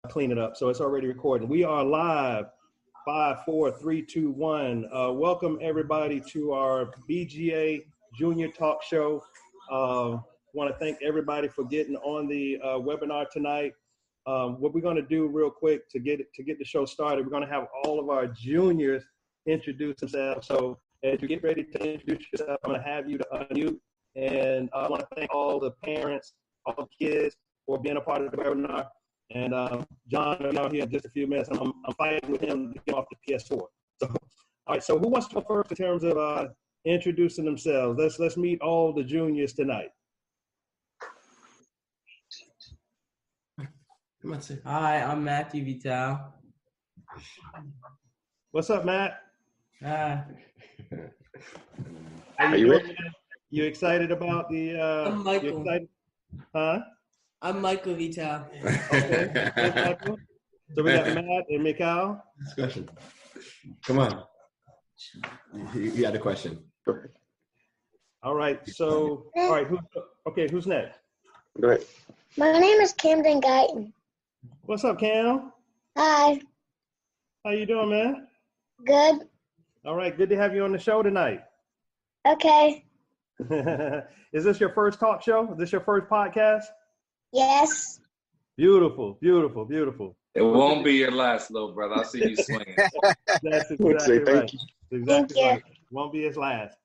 clean it up. So it's already recording. We are live. 5, 4, 3, 2, 1. Welcome everybody to our BGA Junior Talk Show. Want to thank everybody for getting on the webinar tonight. What we're going to do real quick to get the show started, we're going to have all of our juniors introduce themselves. So as you get ready to introduce yourself, I'm going to have you to unmute. And I want to thank all the parents, all the kids for being a part of the webinar. And John will be out here in just a few minutes. I'm fighting with him to get off the PS4. So, all right. So who wants to go first in terms of introducing themselves? Let's meet all the juniors tonight. Hi, I'm Matthew Vital. What's up, Matt? Hi. Are you ready? You excited about the? I'm Michael. You excited? Huh? I'm Michael Vital. Okay. Michael. So we got Matt and Mikal. Discussion. Come on. You had a question. All right. So, all right. Who's next? Go ahead. My name is Camden Guyton. What's up, Cam? Hi. How you doing, man? Good. All right. Good to have you on the show tonight. Okay. Is this your first talk show? Is this your first podcast? Yes. Beautiful, beautiful, beautiful. It won't be your last, little brother. I'll see you swinging. That's exactly right. Exactly Thank you. right. Won't be his last.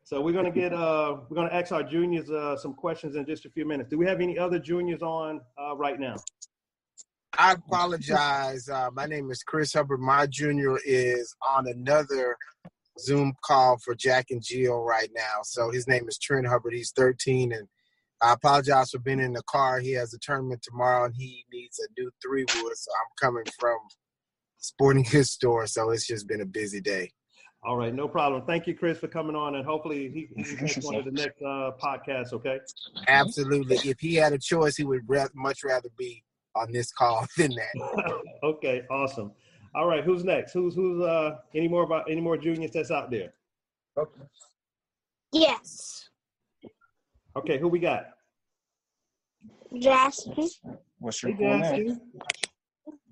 So we're gonna ask our juniors some questions in just a few minutes. Do we have any other juniors on right now? I apologize. My name is Chris Hubbard. My junior is on another Zoom call for Jack and Jill right now. So his name is Trent Hubbard. He's 13, and I apologize for being in the car. He has a tournament tomorrow, and he needs a new 3-wood. So I'm coming from sporting goods store, so it's just been a busy day. All right, no problem. Thank you, Chris, for coming on, and hopefully he makes one of the next podcasts. Okay. Absolutely. If he had a choice, he would much rather be on this call than that. Okay, awesome. All right, who's next? Who's any more juniors that's out there? Okay. Yes. Okay, who we got? Justin. What's your Hey, full name? Justin.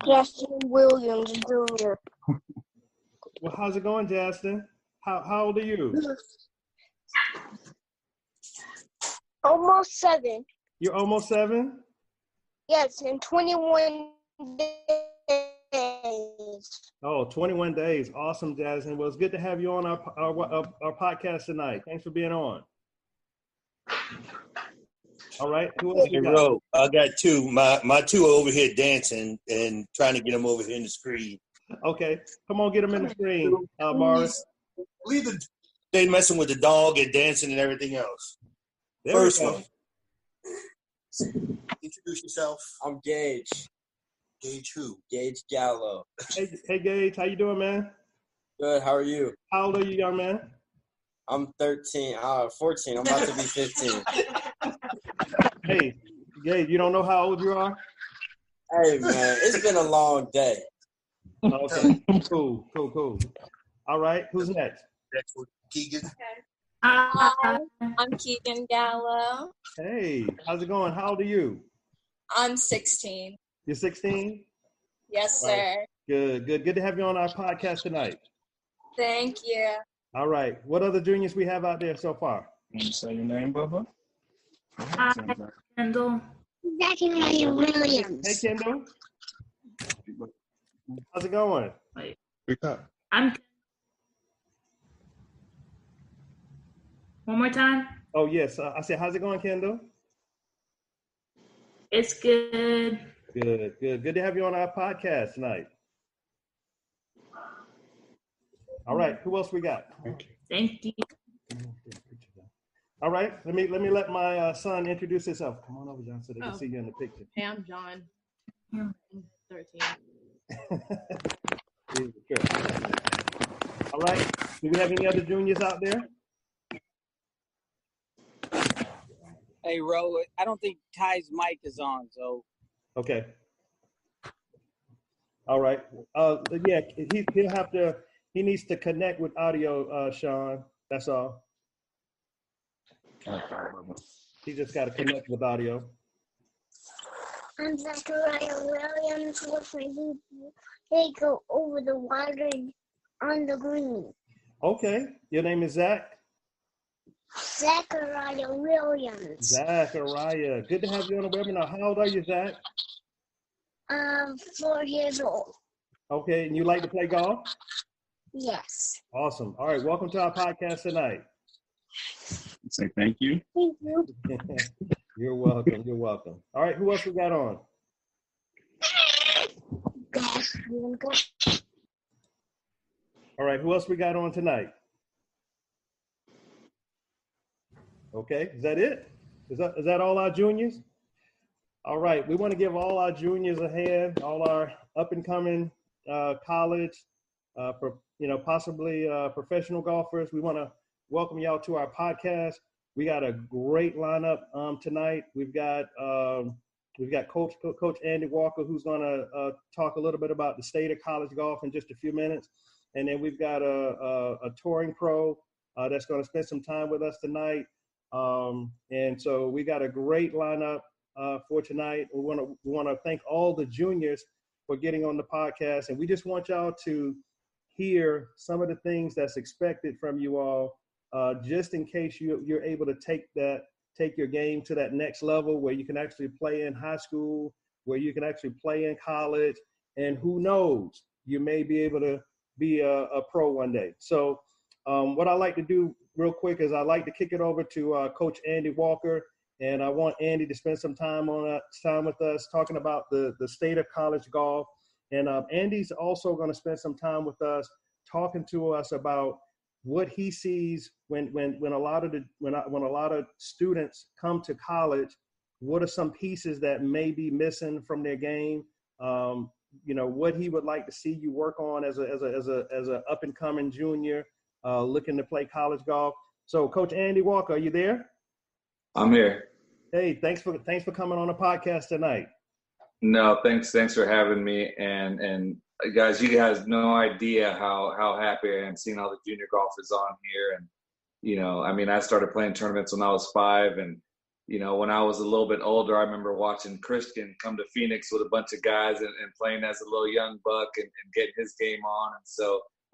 Justin Williams Jr. Well, how's it going, Justin? How old are you? Almost 7. You're almost 7? Yes, in 21 days. Oh, 21 days. Awesome, Jasmine. Well, it's good to have you on our podcast tonight. Thanks for being on. All right. Who else Hey, you got? Ro, I got 2. My 2 are over here dancing and trying to get them over here in the screen. Okay. Come on, get them in the screen, Morris. They messing with the dog and dancing and everything else. There we First go. one. Introduce yourself. I'm Gage. Gage who? Gage Gallo. Hey, Gage. How you doing, man? Good. How are you? How old are you, young man? I'm 13. 14. I'm about to be 15. Hey, Gage, you don't know how old you are? Hey, man. It's been a long day. Okay. Cool. All right. Who's next? Next one, Keegan. Hi, I'm Keegan Gallo. Hey, how's it going? How old are you? I'm 16. You're 16? Yes, All right. sir. Good to have you on our podcast tonight. Thank you. All right. What other juniors we have out there so far? Can you say your name, Bubba? Hi, Kendall. Zachary Williams. Hey, Kendall. How's it going? Wait, Wake up. I'm. One more time. Oh, yes. I said, how's it going, Kendall? It's good. Good to have you on our podcast tonight. All right. Who else we got? Thank you. All right. Let me let my son introduce himself. Come on over, John, so they can see you in the picture. Hey, I'm John. I'm 13. All right. Do we have any other juniors out there? Hey, Ro, I don't think Ty's mic is on, so. Okay. All right. Yeah, he needs to connect with audio, Sean. That's all. He just got to connect with audio. I'm Zachariah Williams with my people. They go over the water on the green. Okay. Your name is Zach? Zachariah Williams. Zachariah. Good to have you on the webinar. How old are you, Zach? 4 years old. Okay. And you like to play golf? Yes. Awesome. All right. Welcome to our podcast tonight. Say thank you. Thank you. You're welcome. You're welcome. All right. Who else we got on? All right. Who else we got on tonight? Okay. Is that it? Is that all our juniors? All right. We want to give all our juniors a hand, all our up and coming college, possibly professional golfers. We want to welcome y'all to our podcast. We got a great lineup tonight. We've got Coach Andy Walker, who's going to talk a little bit about the state of college golf in just a few minutes, and then we've got a touring pro that's going to spend some time with us tonight. And so we got a great lineup for tonight. We want to thank all the juniors for getting on the podcast, and we just want y'all to hear some of the things that's expected from you all. Just in case you're able to take your game to that next level where you can actually play in high school, where you can actually play in college, and who knows, you may be able to be a pro one day. So what I like to do real quick is I like to kick it over to Coach Andy Walker, and I want Andy to spend some time with us talking about the state of college golf. And Andy's also going to spend some time with us talking to us about what he sees when a lot of students come to college. What are some pieces that may be missing from their game? What he would like to see you work on as a up and coming junior looking to play college golf. So, Coach Andy Walker, are you there? I'm here. Hey, thanks for coming on the podcast tonight. No, thanks for having me. And guys, you guys no idea how happy I am seeing all the junior golfers on here. And I started playing tournaments when I was 5, and when I was a little bit older, I remember watching Christian come to Phoenix with a bunch of guys and playing as a little young buck and getting his game on.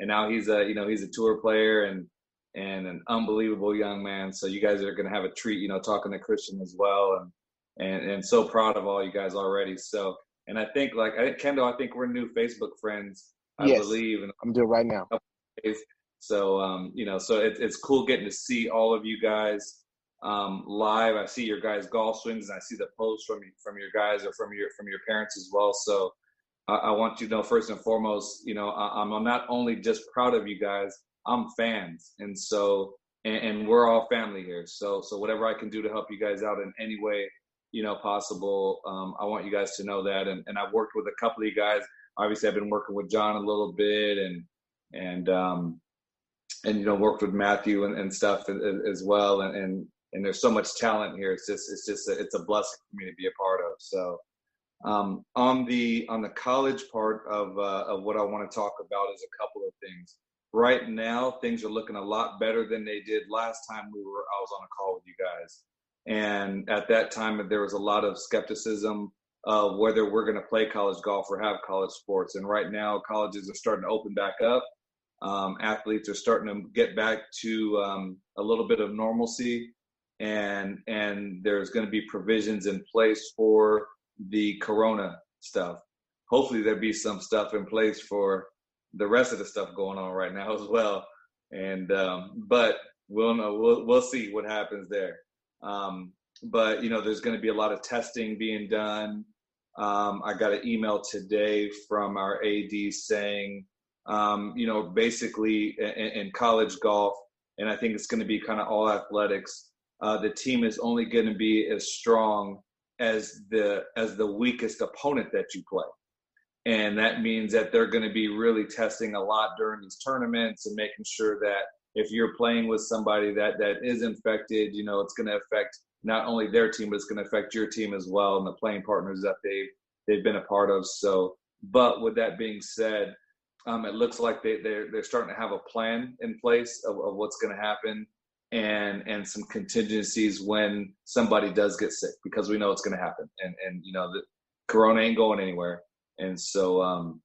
And now he's a tour player and an unbelievable young man. So you guys are going to have a treat, talking to Christian as well. And so proud of all you guys already. So, and I think Kendall, I think we're new Facebook friends, I believe. And I'm doing right now. So, so it's cool getting to see all of you guys live. I see your guys' golf swings, and I see the posts from your guys or from your parents as well. So I want you to know, first and foremost, I'm not only just proud of you guys, I'm fans. And so, and we're all family here. So whatever I can do to help you guys out in any way, possible, I want you guys to know that. And I've worked with a couple of you guys. Obviously, I've been working with John a little bit and worked with Matthew and stuff as well. And there's so much talent here. It's a blessing for me to be a part of. So on the college part of what I want to talk about is a couple of things. Right now, things are looking a lot better than they did last time I was on a call with you guys. And at that time, there was a lot of skepticism of whether we're going to play college golf or have college sports. And right now, colleges are starting to open back up. Athletes are starting to get back to a little bit of normalcy. And there's going to be provisions in place for the Corona stuff. Hopefully there'll be some stuff in place for the rest of the stuff going on right now as well. And but we'll know. We'll see what happens there. But there's going to be a lot of testing being done. I got an email today from our AD saying, basically in college golf, and I think it's going to be kind of all athletics. The team is only going to be as strong as the weakest opponent that you play. And that means that they're going to be really testing a lot during these tournaments and making sure that if you're playing with somebody that is infected, it's going to affect not only their team, but it's going to affect your team as well and the playing partners that they've been a part of. So, but with that being said, it looks like they're starting to have a plan in place of what's going to happen and some contingencies when somebody does get sick, because we know it's going to happen. And Corona ain't going anywhere. And so,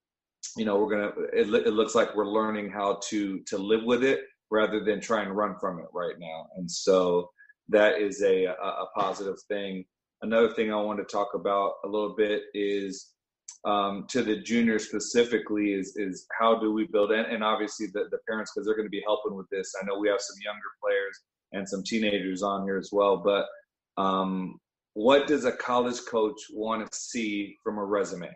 it looks like we're learning how to live with it rather than try and run from it right now. And so that is a positive thing. Another thing I want to talk about a little bit is to the juniors specifically is how do we build and obviously the parents, because they're going to be helping with this. I know we have some younger players and some teenagers on here as well, but what does a college coach want to see from a resume?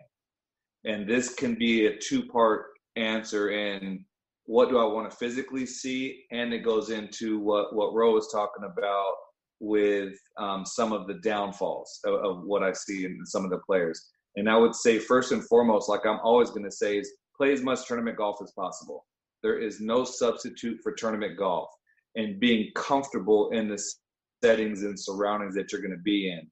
And this can be a two-part answer in what do I want to physically see, and it goes into what Ro was talking about with some of the downfalls of what I see in some of the players. And I would say first and foremost, like I'm always going to say, is play as much tournament golf as possible. There is no substitute for tournament golf and being comfortable in the settings and surroundings that you're going to be in.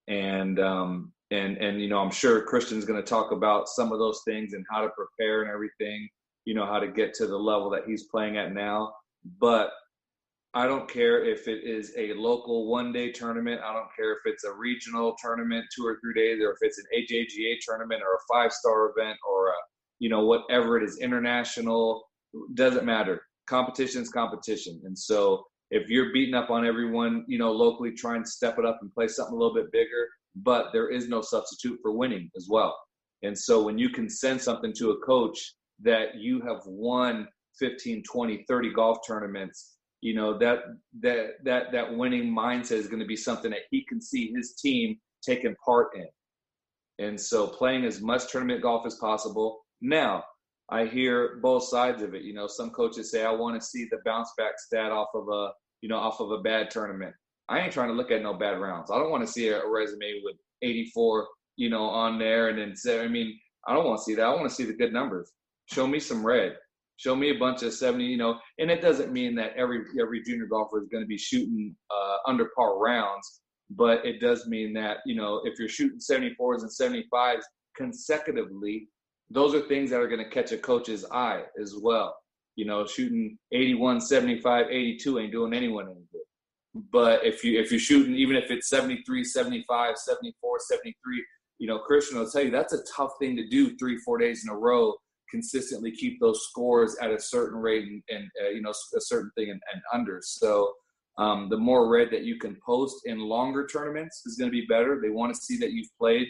And I'm sure Christian's going to talk about some of those things and how to prepare and everything, how to get to the level that he's playing at now. But I don't care if it is a local one-day tournament. I don't care if it's a regional tournament, 2 or 3 days, or if it's an AJGA tournament or a 5-star event or whatever it is, international, doesn't matter. Competition's competition. And so if you're beating up on everyone, locally, try and step it up and play something a little bit bigger, but there is no substitute for winning as well. And so when you can send something to a coach that you have won 15, 20, 30 golf tournaments, that winning mindset is going to be something that he can see his team taking part in. And so playing as much tournament golf as possible. Now, I hear both sides of it. Some coaches say, I want to see the bounce back stat off of a bad tournament. I ain't trying to look at no bad rounds. I don't want to see a resume with 84, on there and then say, I don't want to see that. I want to see the good numbers. Show me some red. Show me a bunch of 70, and it doesn't mean that every junior golfer is going to be shooting under par rounds, but it does mean that, if you're shooting 74s and 75s consecutively, those are things that are going to catch a coach's eye as well. Shooting 81, 75, 82 ain't doing anyone any good. But if you're shooting, even if it's 73, 75, 74, 73, Christian will tell you that's a tough thing to do 3-4 days in a row, consistently keep those scores at a certain rate and a certain thing and under. So the more red that you can post in longer tournaments is going to be better. They want to see that you've played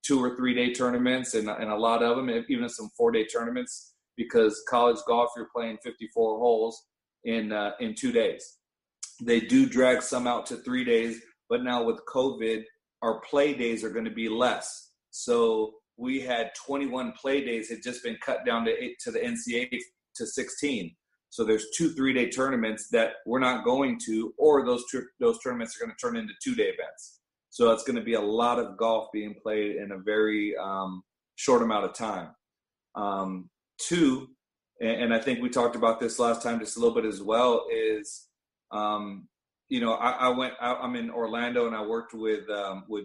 2 or 3 day tournaments and a lot of them, even some 4-day tournaments, because college golf, you're playing 54 holes in 2 days. They do drag some out to 3 days, but now with COVID, our play days are going to be less. So we had 21 play days had just been cut down to the NCAA to 16. So there's 2 3-day tournaments that we're not going to, or those tournaments are going to turn into 2-day events. So it's going to be a lot of golf being played in a very short amount of time. 2, and I think we talked about this last time just a little bit as well, is I'm in Orlando and I worked with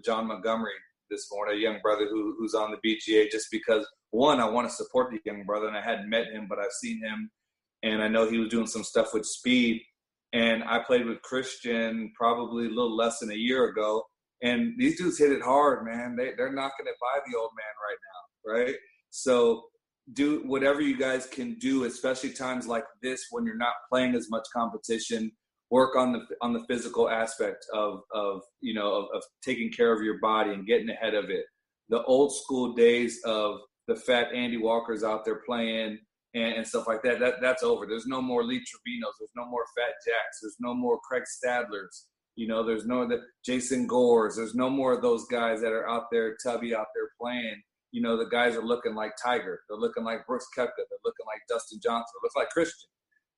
John Montgomery this morning, a young brother who's on the BGA, just because, one, I want to support the young brother, and I hadn't met him, but I've seen him, and I know he was doing some stuff with speed. And I played with Christian probably a little less than a year ago, and these dudes hit it hard, man. They're knocking it by the old man right now, right? So do whatever you guys can do, especially times like this when you're not playing as much competition. Work on the physical aspect of taking care of your body and getting ahead of it. The old school days of the fat Andy Walkers out there playing and stuff like that's over. There's no more Lee Trevinos. There's no more Fat Jacks. There's no more Craig Stadlers. There's no the Jason Gores. There's no more of those guys that are out there, Tubby out there playing. The guys are looking like Tiger. They're looking like Brooks Koepka. They're looking like Dustin Johnson. They look like Christian,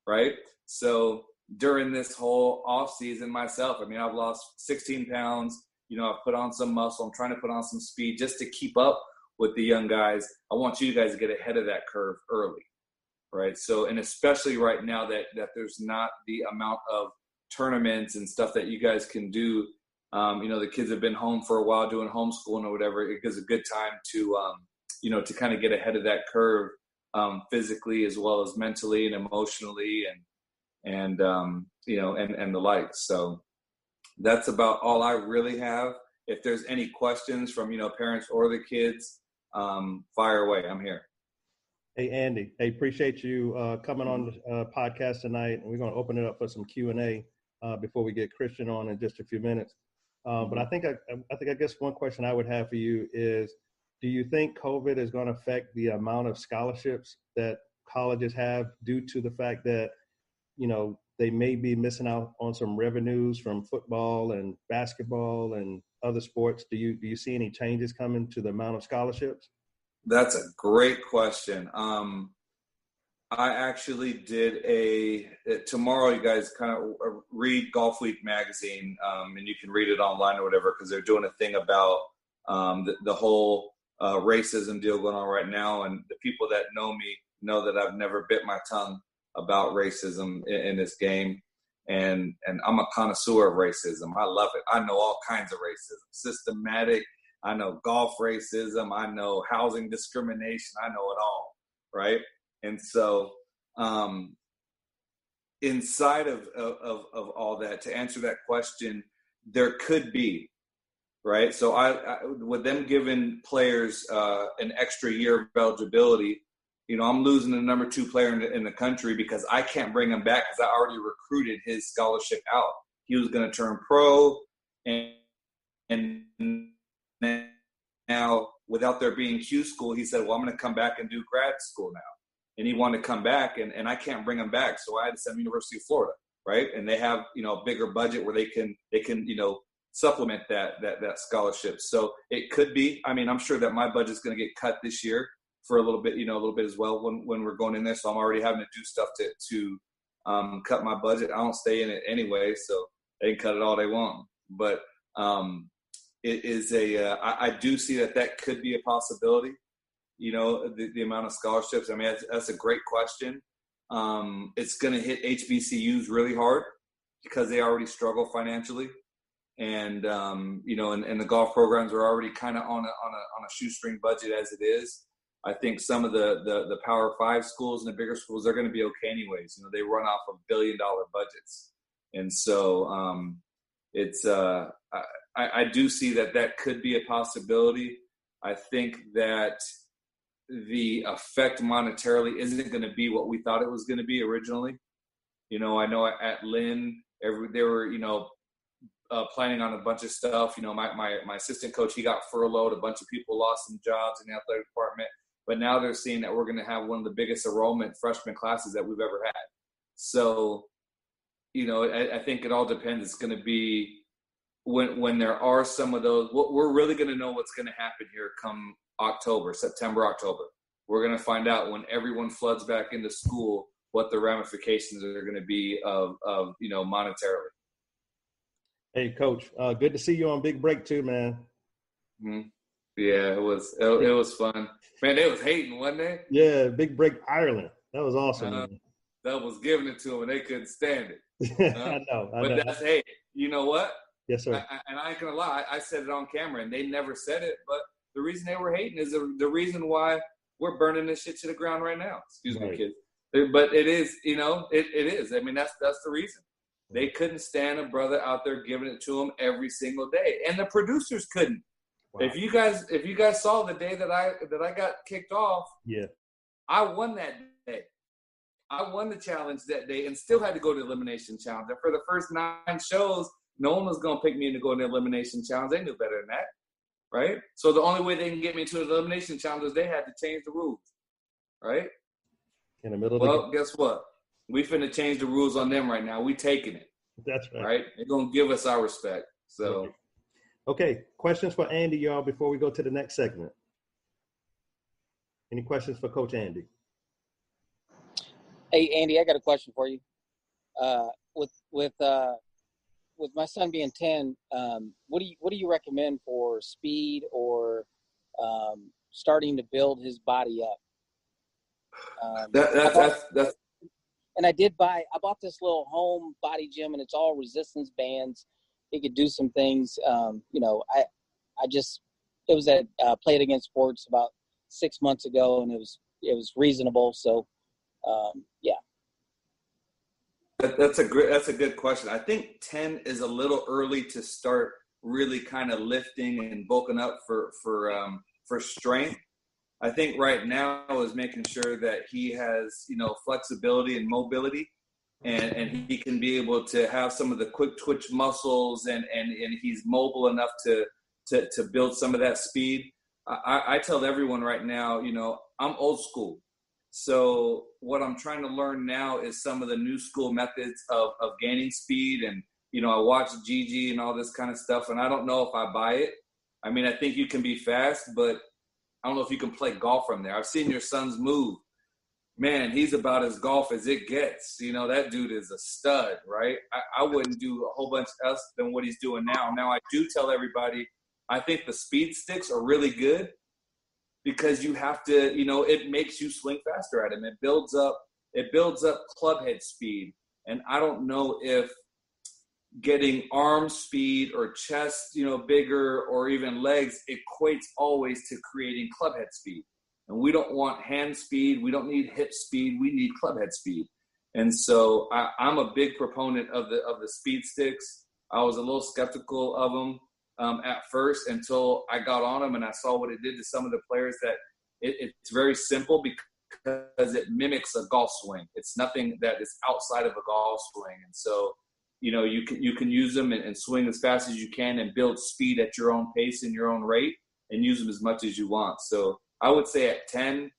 right? So during this whole off season myself, I've lost 16 pounds. I've put on some muscle. I'm trying to put on some speed just to keep up with the young guys. I want you guys to get ahead of that curve early, right? So, and especially right now that there's not the amount of tournaments and stuff that you guys can do. The kids have been home for a while doing homeschooling or whatever. It gives a good time to kind of get ahead of that curve physically as well as mentally and emotionally and the like. So that's about all I really have. if there's any questions from, parents or the kids, fire away. I'm here. Hey, Andy. Hey, appreciate you coming on the podcast tonight. And we're going to open it up for some Q&A before we get Christian on in just a few minutes. But I guess one question I would have for you is, do you think COVID is going to affect the amount of scholarships that colleges have due to the fact that, they may be missing out on some revenues from football and basketball and other sports? Do you see any changes coming to the amount of scholarships? That's a great question. I actually did tomorrow you guys kind of read Golf Week magazine, and you can read it online or whatever, because they're doing a thing about the whole racism deal going on right now. And the people that know me know that I've never bit my tongue about racism in this game. And I'm a connoisseur of racism. I love it. I know all kinds of racism, systematic. I know golf racism. I know housing discrimination. I know it all, right? And so inside of all that, to answer that question, there could be, right? So I with them giving players an extra year of eligibility, I'm losing the number 2 player in the country because I can't bring him back because I already recruited his scholarship out. He was going to turn pro, and now without there being Q school, he said, well, I'm going to come back and do grad school now. And he wanted to come back, and I can't bring him back. So I had to send him to University of Florida, right? And they have, a bigger budget where they can supplement that scholarship. So it could be, I'm sure that my budget's going to get cut this year for a little bit, as well when we're going in there. So I'm already having to do stuff to cut my budget. I don't stay in it anyway, so they can cut it all they want. But it is I do see that could be a possibility, the amount of scholarships. That's a great question. It's going to hit HBCUs really hard because they already struggle financially. And, and the golf programs are already kind of on a shoestring budget as it is. I think some of the Power 5 schools and the bigger schools, they're going to be okay anyways. They run off of billion-dollar budgets. And so it's I do see that could be a possibility. I think that the effect monetarily isn't going to be what we thought it was going to be originally. I know at Lynn, they were, planning on a bunch of stuff. My assistant coach, he got furloughed. A bunch of people lost some jobs in the athletic department. But now they're seeing that we're going to have one of the biggest enrollment freshman classes that we've ever had. So, I think it all depends. It's going to be when there are some of those. We're really going to know what's going to happen here come September, October. We're going to find out when everyone floods back into school what the ramifications are going to be of monetarily. Hey, Coach, good to see you on Big Break too, man. Mm-hmm. Yeah, it was fun. Man, they was hating, wasn't they? Yeah, Big Break Ireland. That was awesome. That was giving it to them, and they couldn't stand it. I know. But that's, hey, you know what? Yes, sir. And I ain't going to lie. I said it on camera, and they never said it. But the reason they were hating is the reason why we're burning this shit to the ground right now. Excuse me, kids. But it is, it is. That's the reason. They couldn't stand a brother out there giving it to them every single day. And the producers couldn't. Wow. If you guys saw the day that I got kicked off, yeah, I won that day. I won the challenge that day and still had to go to the elimination challenge. And for the first 9 shows, no one was gonna pick me in to go in the elimination challenge. They knew better than that. Right? So the only way they can get me to the elimination challenge is they had to change the rules. Right? In the middle of Well, guess what? We finna change the rules on them right now. We taking it. That's right. Right? They're gonna give us our respect. So okay, questions for Andy, y'all, before we go to the next segment. Any questions for Coach Andy? Hey, Andy, I got a question for you. With my son being 10, what do you recommend for speed or starting to build his body up? And I bought this little home body gym, and it's all resistance bands. He could do some things. It was at Play It Against Sports about 6 months ago, and it was reasonable. So, yeah. That's a good question. I think 10 is a little early to start really kind of lifting and bulking up for strength. I think right now is making sure that he has, flexibility and mobility, and he can be able to have some of the quick twitch muscles, and he's mobile enough to build some of that speed. I tell everyone right now, I'm old school. So what I'm trying to learn now is some of the new school methods of gaining speed. And, I watch Gigi and all this kind of stuff, and I don't know if I buy it. I mean, I think you can be fast, but I don't know if you can play golf from there. I've seen your son's move. Man, he's about as golf as it gets. That dude is a stud, right? I wouldn't do a whole bunch else than what he's doing now. Now, I do tell everybody, I think the speed sticks are really good because you have to, it makes you swing faster at him. It builds up club head speed. And I don't know if getting arm speed or chest, bigger, or even legs equates always to creating club head speed. And we don't want hand speed. We don't need hip speed. We need club head speed. And so I'm a big proponent of the speed sticks. I was a little skeptical of them at first until I got on them and I saw what it did to some of the players. That it's very simple because it mimics a golf swing. It's nothing that is outside of a golf swing. And so, you can use them and swing as fast as you can and build speed at your own pace and your own rate and use them as much as you want. So I would say at 10,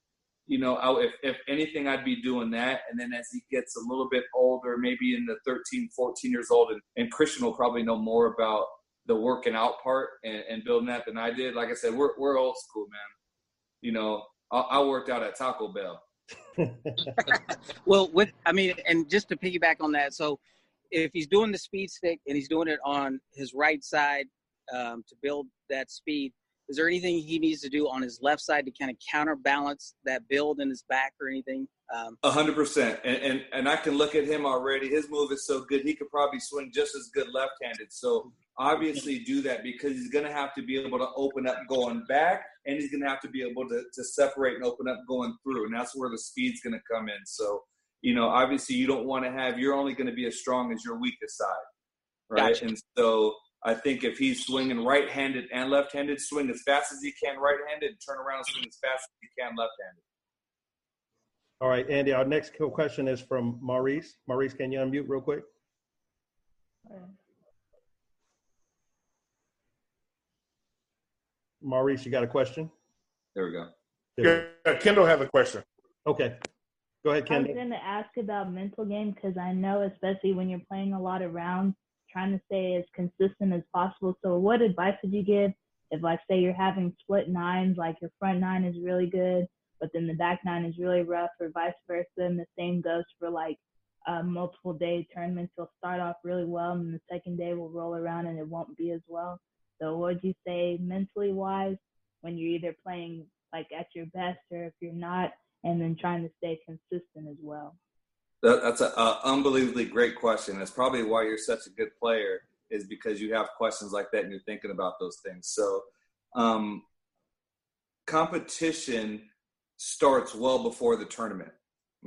if anything, I'd be doing that. And then as he gets a little bit older, maybe in the 13, 14 years old, and Christian will probably know more about the working out part and building that than I did. Like I said, we're old school, man. I worked out at Taco Bell. Well, and just to piggyback on that, so if he's doing the speed stick and he's doing it on his right side to build that speed, is there anything he needs to do on his left side to kind of counterbalance that build in his back or anything? 100%. And I can look at him already. His move is so good. He could probably swing just as good left-handed. So obviously do that because he's going to have to be able to open up going back, and he's going to have to be able to separate and open up going through. And that's where the speed's going to come in. So, obviously you don't want to you're only going to be as strong as your weakest side. Right. Gotcha. And so I think if he's swinging right-handed and left-handed, swing as fast as he can right-handed, turn around and swing as fast as he can left-handed. All right, Andy, our next question is from Maurice. Maurice, can you unmute real quick? Maurice, you got a question? There we go. Yeah, Kendall has a question. Okay. Go ahead, Kendall. I was going to ask about mental game because I know, especially when you're playing a lot of rounds, trying to stay as consistent as possible. So what advice would you give if, like, say you're having split nines, like your front nine is really good, but then the back nine is really rough, or vice versa, and the same goes for, like, multiple day tournaments? You'll start off really well, and the second day will roll around and it won't be as well. So what would you say mentally wise when you're either playing, like, at your best or if you're not, and then trying to stay consistent as well? That's an unbelievably great question. That's probably why you're such a good player, is because you have questions like that and you're thinking about those things. So competition starts well before the tournament,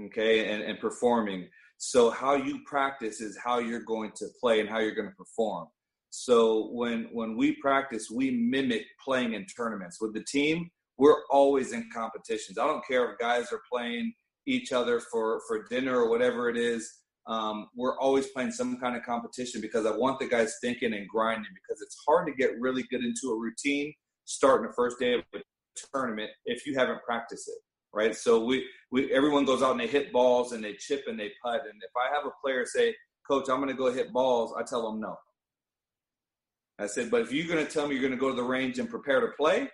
okay, and performing. So how you practice is how you're going to play and how you're going to perform. So when we practice, we mimic playing in tournaments. With the team, we're always in competitions. I don't care if guys are playing each other for dinner or whatever it is. We're always playing some kind of competition because I want the guys thinking and grinding, because it's hard to get really good into a routine starting the first day of a tournament if you haven't practiced it, right? So everyone goes out and they hit balls and they chip and they putt. And if I have a player say, "Coach, I'm going to go hit balls," I tell them no. I said, but if you're going to tell me you're going to go to the range and prepare to play,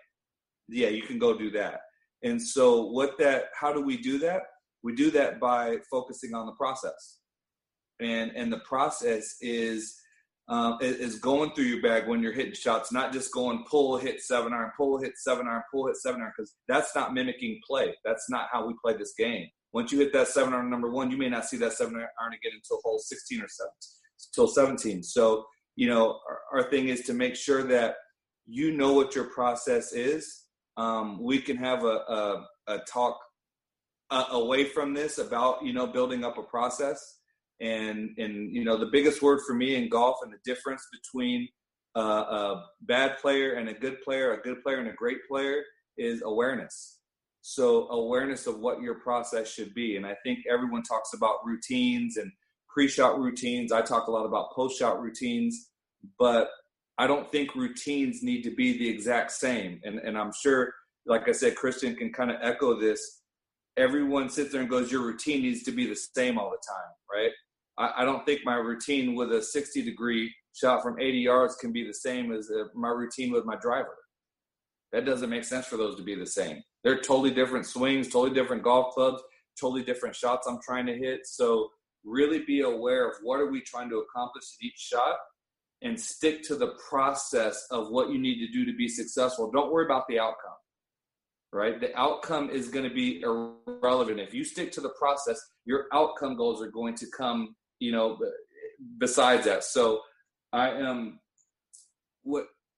yeah, you can go do that. And so how do we do that? We do that by focusing on the process. And the process is going through your bag when you're hitting shots, not just going pull, hit 7-iron, pull, hit 7-iron, pull, hit 7-iron, because that's not mimicking play. That's not how we play this game. Once you hit that 7-iron number one, you may not see that 7-iron again until hole 16 or 17. So, our thing is to make sure that you know what your process is. We can have a talk away from this about, building up a process. And the biggest word for me in golf and the difference between a bad player and a good player and a great player is awareness. So awareness of what your process should be. And I think everyone talks about routines and pre-shot routines. I talk a lot about post-shot routines, but I don't think routines need to be the exact same. And I'm sure, like I said, Christian can kind of echo this. Everyone sits there and goes, your routine needs to be the same all the time, right? I don't think my routine with a 60-degree shot from 80 yards can be the same as my routine with my driver. That doesn't make sense for those to be the same. They're totally different swings, totally different golf clubs, totally different shots I'm trying to hit. So really be aware of what are we trying to accomplish at each shot and stick to the process of what you need to do to be successful. Don't worry about the outcome, right? The outcome is going to be irrelevant. If you stick to the process, your outcome goals are going to come, besides that. So I'm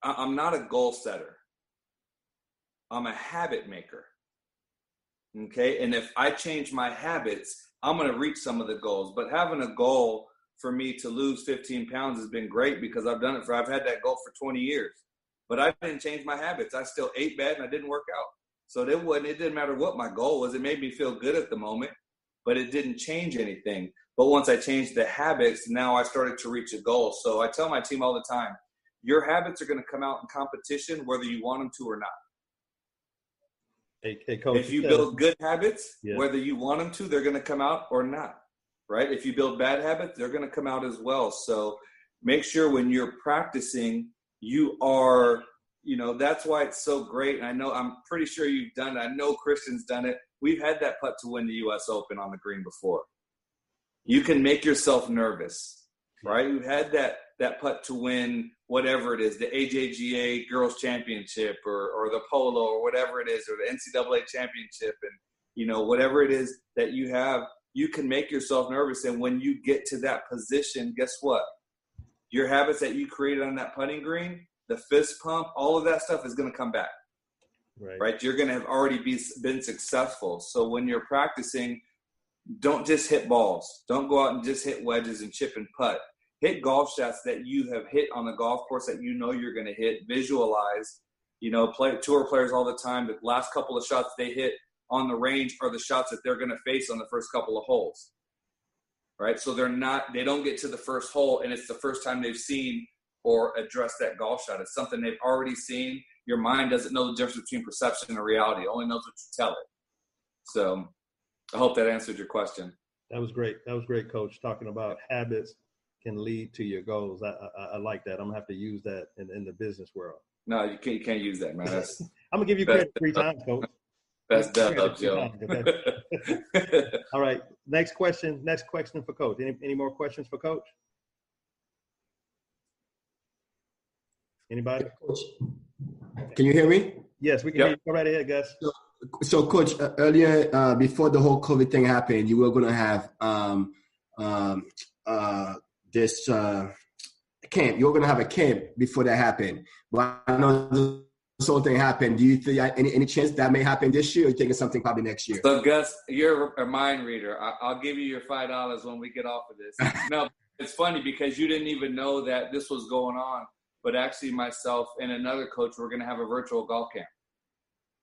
not a goal setter. I'm a habit maker. Okay. And if I change my habits, I'm going to reach some of the goals. But having a goal for me to lose 15 pounds has been great because I've had that goal for 20 years. But I didn't change my habits. I still ate bad and I didn't work out. So it didn't matter what my goal was. It made me feel good at the moment, but it didn't change anything. But once I changed the habits, now I started to reach a goal. So I tell my team all the time, your habits are going to come out in competition whether you want them to or not. Hey, Coach, if you build good habits, yeah, whether you want them to, they're going to come out or not, right? If you build bad habits, they're going to come out as well. So make sure when you're practicing, you are, that's why it's so great. And I'm pretty sure you've done it. I know Christian's done it. We've had that putt to win the U.S. Open on the green before. You can make yourself nervous, right? We've had that putt to win whatever it is, the AJGA Girls Championship or the Polo or whatever it is, or the NCAA Championship, and whatever it is that you have, you can make yourself nervous. And when you get to that position, guess what? Your habits that you created on that putting green, the fist pump, all of that stuff is going to come back, right? You're going to have already been successful. So when you're practicing, don't just hit balls. Don't go out and just hit wedges and chip and putt. Hit golf shots that you have hit on the golf course that you're going to hit. Visualize. Tour players all the time, the last couple of shots they hit on the range are the shots that they're going to face on the first couple of holes, right? So they don't get to the first hole and it's the first time they've seen or addressed that golf shot. It's something they've already seen. Your mind doesn't know the difference between perception and reality. It only knows what you tell it. So I hope that answered your question. That was great. Coach, talking about habits can lead to your goals. I like that. I'm gonna have to use that in the business world. No, you can't use that, man. I'm gonna give you credit 3 times, Coach. That's dub, Joe. All right. Next question for Coach. Any more questions for Coach? Anybody? Coach, can you hear me? Yes, we can hear you. Go right ahead, Gus. So Coach, earlier before the whole COVID thing happened, you were going to have this camp. You were going to have a camp before that happened. But I know this whole thing happened. Do you think any chance that may happen this year, or you think it's something probably next year? So Gus, you're a mind reader. I'll give you your $5 when we get off of this. No, it's funny because you didn't even know that this was going on. But actually myself and another coach, we're going to have a virtual golf camp.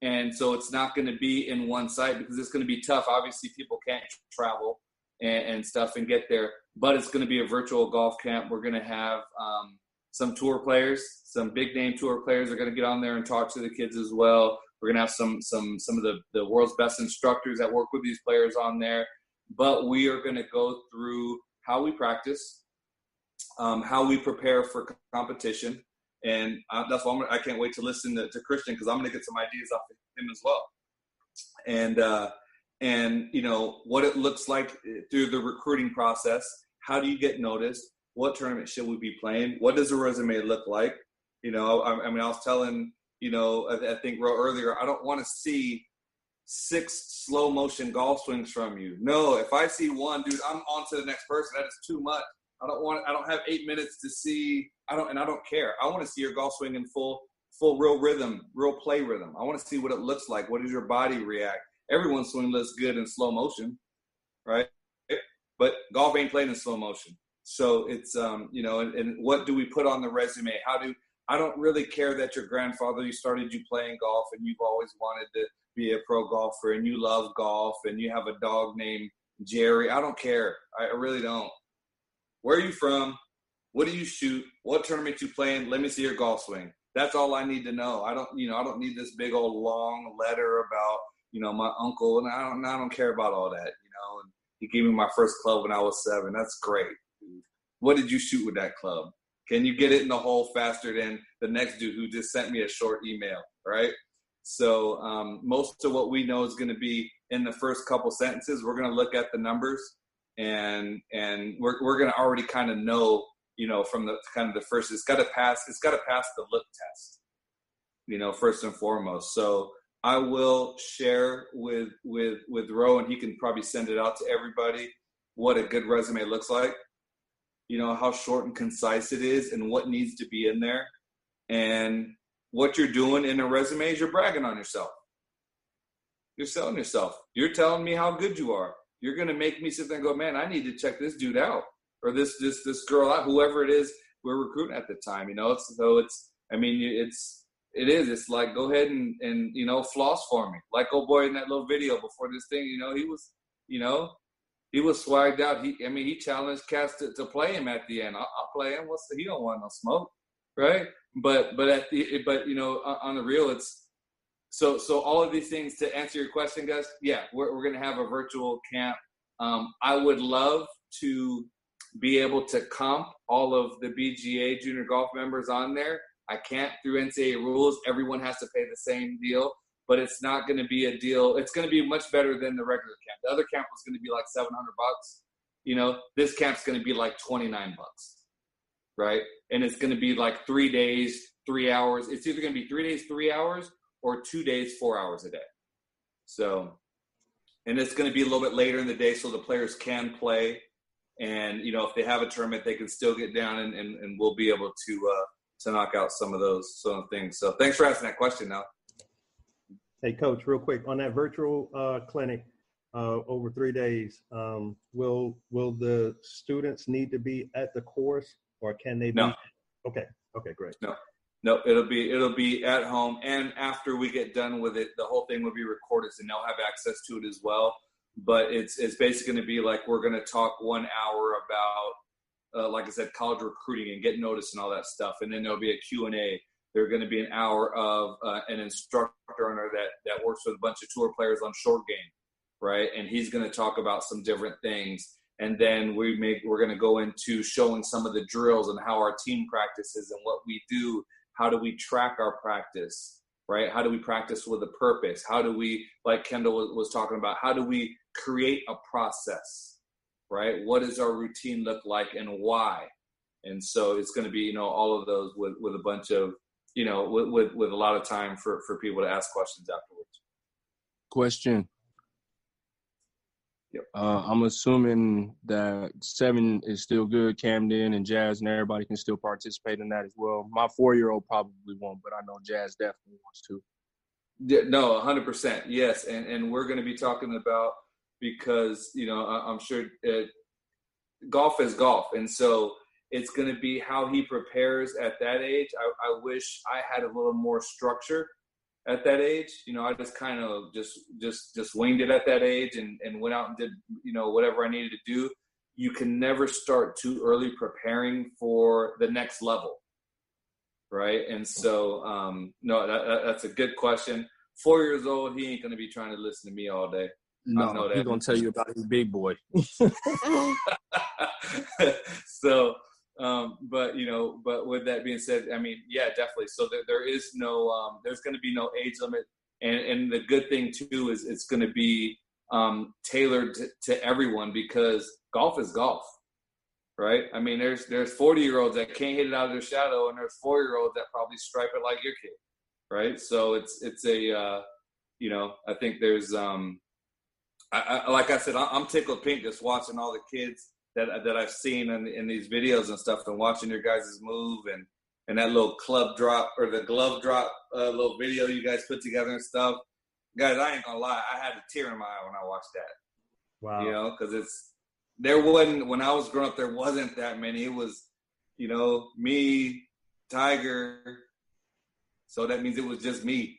And so it's not going to be in one site because it's going to be tough. Obviously, people can't travel and stuff and get there. But it's going to be a virtual golf camp. We're going to have some tour players, some big-name tour players are going to get on there and talk to the kids as well. We're going to have some of the world's best instructors that work with these players on there. But we are going to go through how we practice, how we prepare for competition. And that's why I can't wait to listen to Christian because I'm going to get some ideas off of him as well. And what it looks like through the recruiting process. How do you get noticed? What tournament should we be playing? What does a resume look like? I was telling, I think earlier, I don't want to see 6 slow motion golf swings from you. No, if I see one, dude, I'm on to the next person. That is too much. I don't have 8 minutes to see. I don't care. I want to see your golf swing in full real rhythm, real play rhythm. I want to see what it looks like. What does your body react? Everyone's swing looks good in slow motion, right? But golf ain't played in slow motion. So it's, you know, and what do we put on the resume? I don't really care that your grandfather, you started you playing golf and you've always wanted to be a pro golfer and you love golf and you have a dog named Jerry. I don't care. I really don't. Where are you from? What do you shoot? What tournament you playing? Let me see your golf swing. That's all I need to know. I don't need this big old long letter about, you know, my uncle, and I don't care about all that, you know. And he gave me my first club when I was 7. That's great. What did you shoot with that club? Can you get it in the hole faster than the next dude who just sent me a short email, right? So most of what we know is going to be in the first couple sentences. We're going to look at the numbers, and we're going to already kind of know, you know, from the kind of the first, it's got to pass the look test, you know, first and foremost. So I will share with Ro, and he can probably send it out to everybody, what a good resume looks like, you know, how short and concise it is and what needs to be in there. And what you're doing in a resume is you're bragging on yourself. You're selling yourself. You're telling me how good you are. You're going to make me sit there and go, man, I need to check this dude out, or this girl out, whoever it is we're recruiting at the time, you know. It's like, go ahead and you know, floss for me. Like old boy in that little video before this thing, you know, he was swagged out. He challenged Cass to play him at the end. I'll play him. He don't want no smoke, right? But you know, on the real, it's so all of these things, to answer your question, guys. Yeah, we're gonna have a virtual camp. I would love to be able to comp all of the BGA junior golf members on there. I can't through NCAA rules. Everyone has to pay the same deal, but it's not going to be a deal. It's going to be much better than the regular camp. The other camp was going to be like $700. You know, this camp's going to be like $29, right? And it's going to be like 3 days, 3 hours. It's either going to be 3 days, 3 hours, or 2 days, 4 hours a day. So, and it's going to be a little bit later in the day so the players can play. And, you know, if they have a tournament, they can still get down and we'll be able to knock out some of those things. So thanks for asking that question now. Hey, Coach, real quick, on that virtual clinic over 3 days, will the students need to be at the course, or can they be? No. Okay, great. No, it'll be at home. And after we get done with it, the whole thing will be recorded, and they'll have access to it as well. But it's basically going to be like, we're going to talk 1 hour about, like I said, college recruiting and get noticed and all that stuff. And then there'll be a Q&A. There's going to be an hour of an instructor on there that works with a bunch of tour players on short game, right? And he's going to talk about some different things. And then we're going to go into showing some of the drills and how our team practices and what we do. How do we track our practice, right? How do we practice with a purpose? How do we, like Kendall was talking about, how do we create a process, right? What does our routine look like and why? And so it's going to be, you know, all of those with a bunch of, you know, with a lot of time for people to ask questions afterwards. Question. Yep. I'm assuming that 7 is still good. Camden and Jazz and everybody can still participate in that as well. My 4-year-old probably won't, but I know Jazz definitely wants to. Yeah, no, 100%. Yes. And we're going to be talking about, because, you know, I'm sure golf is golf. And so it's going to be how he prepares at that age. I wish I had a little more structure at that age. You know, I just kind of just winged it at that age and went out and did, you know, whatever I needed to do. You can never start too early preparing for the next level. Right. And so, no, that's a good question. 4 years old, he ain't going to be trying to listen to me all day. No, he's going to tell you about his big boy. So, but, you know, but with that being said, I mean, yeah, definitely. So there is no, there's going to be no age limit. And the good thing too, is it's going to be tailored to everyone, because golf is golf, right? I mean, there's 40-year-olds that can't hit it out of their shadow, and there's 4-year-olds that probably stripe it like your kid, right? So it's a, you know, I think there's, like I said, I'm tickled pink just watching all the kids that I've seen in these videos and stuff, and watching your guys' move and that little club drop or the glove drop little video you guys put together and stuff. Guys, I ain't gonna lie, I had a tear in my eye when I watched that. Wow. You know, because there wasn't, when I was growing up, there wasn't that many. It was, me, Tiger. So that means it was just me.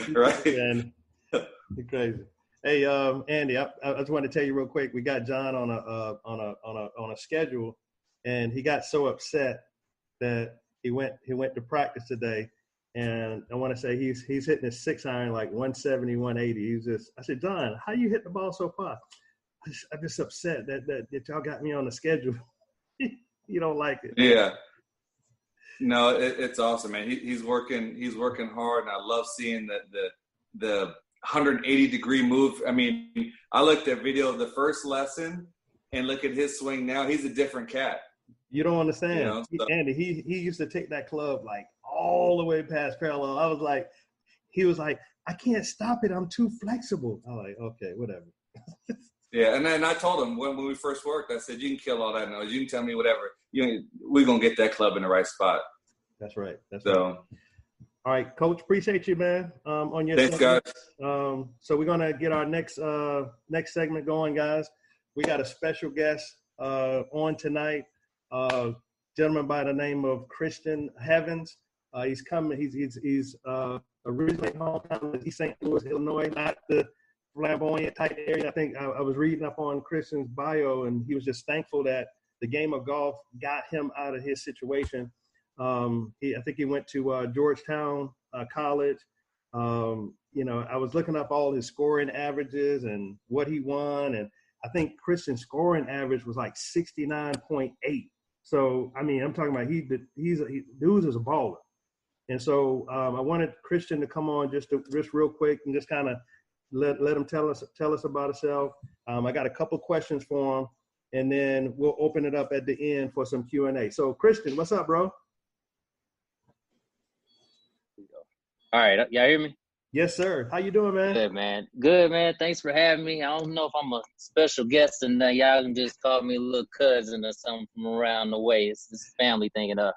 Right? Man, you're crazy. Hey, Andy, I just want to tell you real quick. We got John on a schedule, and he got so upset that he went to practice today. And I want to say he's hitting his 6-iron like 170, 180. I said, John, how you hit the ball so far? I'm just upset that y'all got me on the schedule. You don't like it. Yeah. No, it's awesome, man. He's working hard, and I love seeing the 180-degree move. I mean, I looked at video of the first lesson and look at his swing now. He's a different cat. You don't understand. Andy, he used to take that club like all the way past parallel. He was like, I can't stop it. I'm too flexible. I'm like, okay, whatever. Yeah, and then I told him when we first worked, I said, you can kill all that noise. You can tell me whatever. We're going to get that club in the right spot. That's right. Right. All right, Coach, appreciate you, man, on your Thanks, segment. guys. So we're going to get our next segment going, guys. We got a special guest on tonight, gentleman by the name of Christian Heavans. He's coming. He's originally hometown of East St. Louis, Illinois, not the flamboyant type area. I think I was reading up on Christian's bio, and he was just thankful that the game of golf got him out of his situation. I think he went to Georgetown College. I was looking up all his scoring averages and what he won, and I think Christian's scoring average was like 69.8. So I mean, I'm talking about dude is a baller. And so I wanted Christian to come on just real quick and just kind of let him tell us about himself. I got a couple questions for him, and then we'll open it up at the end for some Q&A. So Christian, what's up, bro? All right, y'all hear me? Yes, sir. How you doing, man? Good, man. Good, man. Thanks for having me. I don't know if I'm a special guest and y'all can just call me a little cousin or something from around the way. It's this family thing, and I'm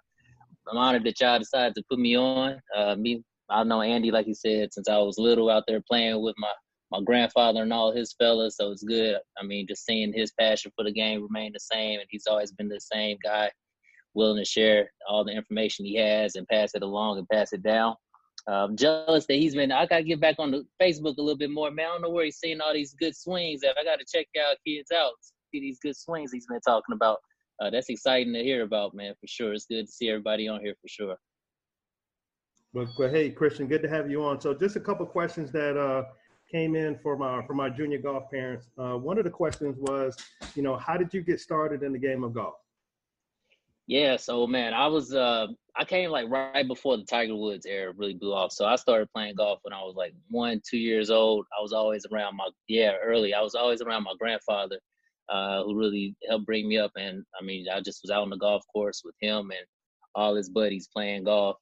honored that y'all decided to put me on. I know Andy, like he said, since I was little out there playing with my grandfather and all his fellas, so it's good. I mean, just seeing his passion for the game remain the same, and he's always been the same guy, willing to share all the information he has and pass it along and pass it down. Jealous that I got to get back on the Facebook a little bit more, man. I don't know where he's seeing all these good swings at. I got to check out kids out, see these good swings he's been talking about. That's exciting to hear about, man, for sure. It's good to see everybody on here for sure. Well, hey, Christian, good to have you on. So just a couple questions that came in from our junior golf parents. One of the questions was, how did you get started in the game of golf? Yeah, so man, I came like right before the Tiger Woods era really blew off. So I started playing golf when I was like 1-2 years old. I was always around early. I was always around my grandfather, who really helped bring me up. And I mean, I just was out on the golf course with him and all his buddies playing golf.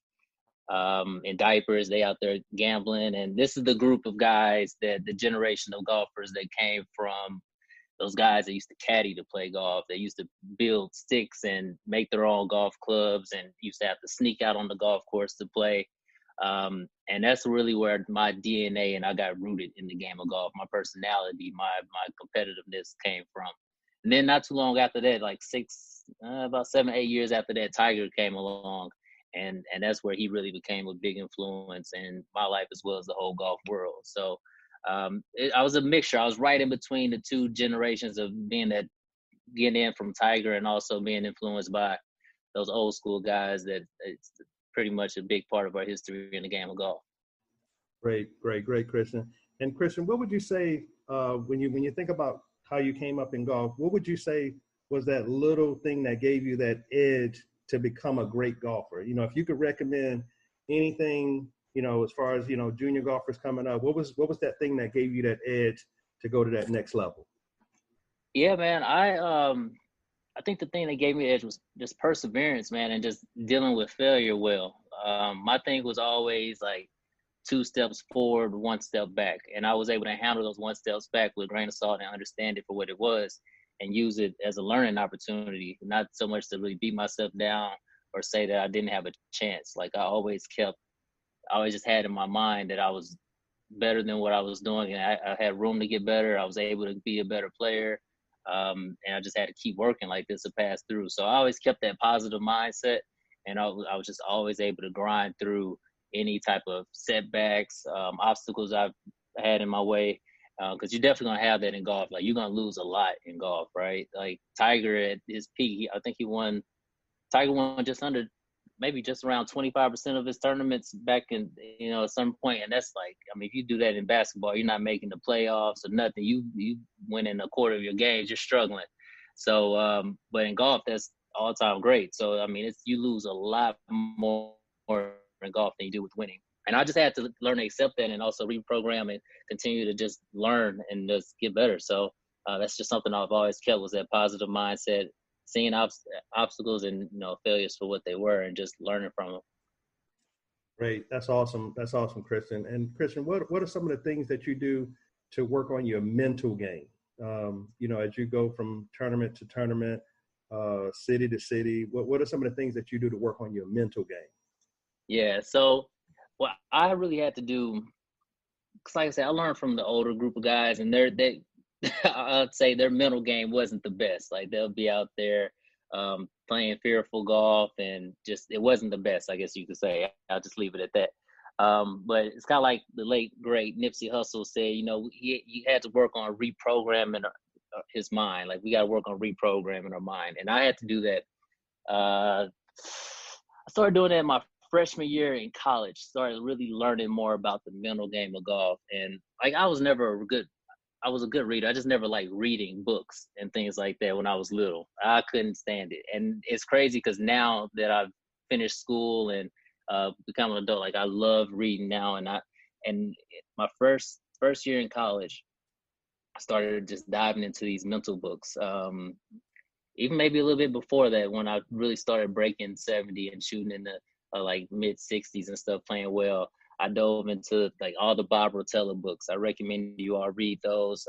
In diapers, they out there gambling. And this is the group of guys the generation of golfers that came from those guys that used to caddy to play golf. They used to build sticks and make their own golf clubs and used to have to sneak out on the golf course to play. And that's really where my DNA and I got rooted in the game of golf. My personality, my competitiveness came from. And then not too long after that, like about 7-8 years after that, Tiger came along. And that's where he really became a big influence in my life as well as the whole golf world. So I was a mixture. I was right in between the two generations of getting in from Tiger and also being influenced by those old school guys that it's pretty much a big part of our history in the game of golf. Great, Christian. And Christian, what would you say when you think about how you came up in golf, what would you say was that little thing that gave you that edge to become a great golfer? If you could recommend anything, as far as, junior golfers coming up, what was that thing that gave you that edge to go to that next level? Yeah, man, I think the thing that gave me the edge was just perseverance, man, and just dealing with failure well. My thing was always like 2 steps forward, 1 step back. And I was able to handle those 1 steps back with a grain of salt and understand it for what it was and use it as a learning opportunity, not so much to really beat myself down or say that I didn't have a chance. Like I always just had in my mind that I was better than what I was doing, and I had room to get better. I was able to be a better player, and I just had to keep working like this to pass through. So I always kept that positive mindset, and I was just always able to grind through any type of setbacks, obstacles I've had in my way. Because you're definitely gonna have that in golf. Like, you're gonna lose a lot in golf, right? Like Tiger at his peak, I think Tiger won just under, maybe just around 25% of his tournaments back in, at some point. And that's like, I mean, if you do that in basketball, you're not making the playoffs or nothing. You winning a quarter of your games, you're struggling. So, but in golf, that's all time great. So, I mean, you lose a lot more in golf than you do with winning. And I just had to learn to accept that, and also reprogram and continue to just learn and just get better. So that's just something I've always kept, was that positive mindset, seeing obstacles and failures for what they were, and just learning from them. Great, that's awesome. That's awesome, Christian. And Christian, what are some of the things that you do to work on your mental game? As you go from tournament to tournament, city to city, what are some of the things that you do to work on your mental game? Yeah, so what I really had to do, because like I said, I learned from the older group of guys, and I'd say their mental game wasn't the best. Like, they'll be out there playing fearful golf, and just, it wasn't the best, I guess you could say. I'll just leave it at that. But it's kind of like the late, great Nipsey Hussle said, he had to work on reprogramming his mind. Like, we got to work on reprogramming our mind. And I had to do that. I started doing that in my freshman year in college. Started really learning more about the mental game of golf. And like, I was a good reader. I just never liked reading books and things like that when I was little. I couldn't stand it. And it's crazy because now that I've finished school and become an adult, like, I love reading now. And my first year in college, I started just diving into these mental books. Even maybe a little bit before that, when I really started breaking 70 and shooting in the like mid 60s and stuff, playing well, I dove into like all the Bob Rotella books. I recommend you all read those.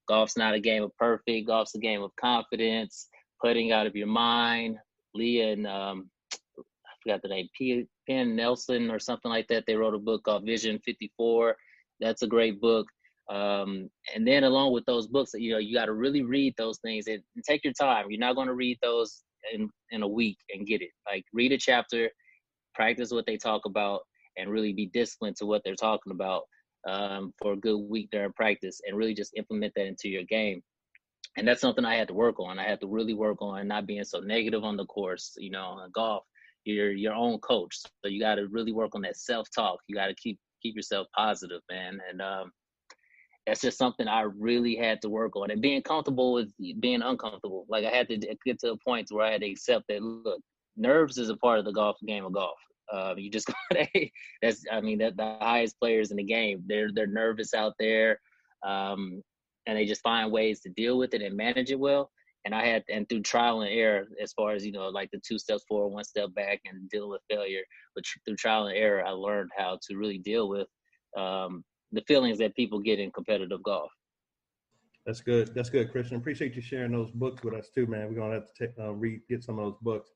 Golf's Not a Game of Perfect. Golf's a Game of Confidence. Putting Out of Your Mind. Leah and I forgot the name, Penn Nelson or something like that. They wrote a book called Vision 54. That's a great book. And then along with those books, you got to really read those things and take your time. You're not going to read those in a week and get it. Like, read a chapter, practice what they talk about, and really be disciplined to what they're talking about for a good week during practice, and really just implement that into your game. And that's something I had to work on. I had to really work on not being so negative on the course. In golf, you're your own coach, so you got to really work on that self-talk. You got to keep yourself positive, man. And that's just something I really had to work on, and being comfortable with being uncomfortable. Like, I had to get to a point where I had to accept that, look, nerves is a part of the game of golf. You just gotta, the highest players in the game, they're nervous out there, and they just find ways to deal with it and manage it well. And through trial and error, as far as, like the 2 steps forward, 1 step back, and dealing with failure, but through trial and error, I learned how to really deal with the feelings that people get in competitive golf. That's good. That's good, Christian. Appreciate you sharing those books with us too, man. We're gonna have to get some of those books.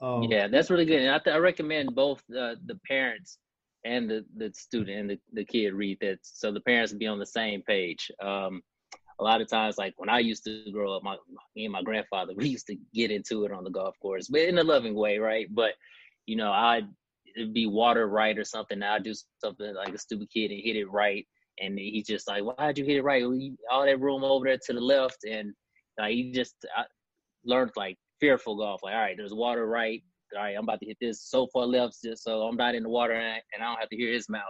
Yeah, that's really good. And I recommend both the parents and the student and the kid read that, so the parents be on the same page. A lot of times, like when I used to grow up, me and my grandfather, we used to get into it on the golf course, but in a loving way, right? But it'd be water right or something. I'd do something like a stupid kid and hit it right, and he's just like, "Why'd you hit it right? All that room over there to the left." And I learned like fearful golf. Like, all right, there's water right. All right, I'm about to hit this so far left, just so I'm not in the water and I don't have to hear his mouth.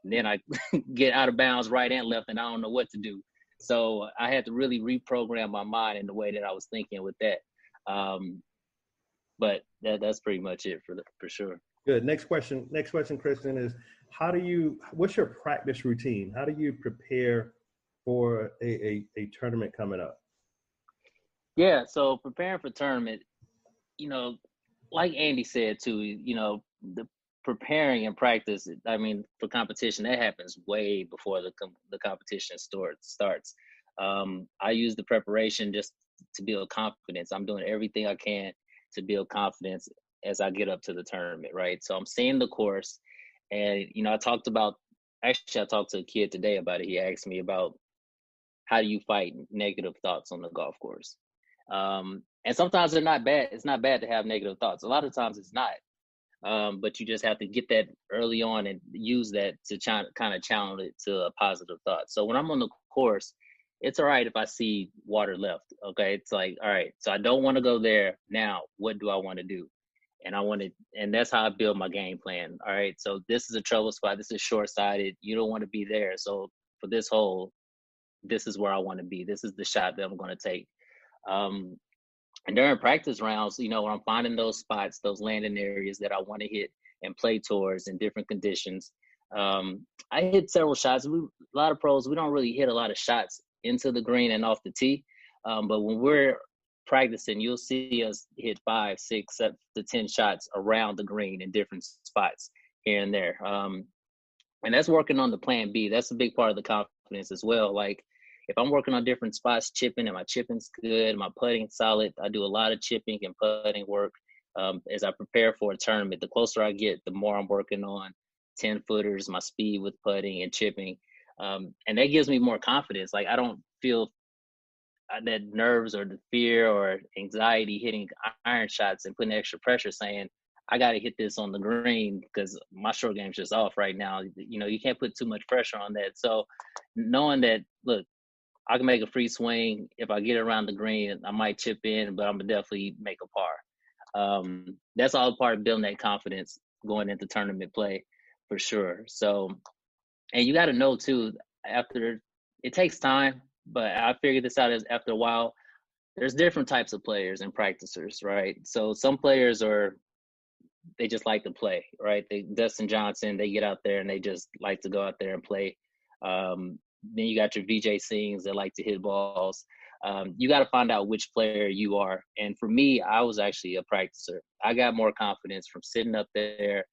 And then I get out of bounds right and left, and I don't know what to do. So I had to really reprogram my mind in the way that I was thinking with that. But that's pretty much it for sure. Good. Next question, Kristen, is what's your practice routine? How do you prepare for a tournament coming up? Yeah, so preparing for tournament, like Andy said too, the preparing and practice, for competition, that happens way before the competition starts. I use the preparation just to build confidence. I'm doing everything I can to build confidence as I get up to the tournament, right? So I'm seeing the course, and I talked about Actually, I talked to a kid today about it. He asked me about how do you fight negative thoughts on the golf course. And sometimes they're not bad. It's not bad to have negative thoughts. A lot of times it's not. But you just have to get that early on and use that to kind of channel it to a positive thought. So when I'm on the course, it's all right if I see water left. Okay, it's like, all right, so I don't want to go there. Now, what do I want to do? And that's how I build my game plan. All right, so this is a trouble spot. This is short-sighted. You don't want to be there. So for this hole, this is where I want to be. This is the shot that I'm going to take. And during practice rounds, when I'm finding those spots, those landing areas that I want to hit and play towards in different conditions, I hit several shots. A lot of pros, we don't really hit a lot of shots into the green and off the tee. But when we're practicing, you'll see us hit 5, 6, 7 to 10 shots around the green in different spots here and there. And that's working on the plan B. That's a big part of the confidence as well. Like, if I'm working on different spots, chipping, and my chipping's good, my putting solid, I do a lot of chipping and putting work as I prepare for a tournament. The closer I get, the more I'm working on 10-footers, my speed with putting and chipping. And that gives me more confidence. Like, I don't feel that nerves or the fear or anxiety hitting iron shots and putting extra pressure saying, I got to hit this on the green because my short game's just off right now. You can't put too much pressure on that. So knowing that, look, I can make a free swing. If I get around the green, I might chip in, but I'm going to definitely make a par. That's all part of building that confidence going into tournament play for sure. So, and you got to know too, it takes time, but I figured this out after a while. There's different types of players and practicers, right? So some players they just like to play, right? Dustin Johnson, they get out there and they just like to go out there and play. Then you got your VJ Sings that like to hit balls. You got to find out which player you are. And for me, I was actually a practicer. I got more confidence from sitting up there,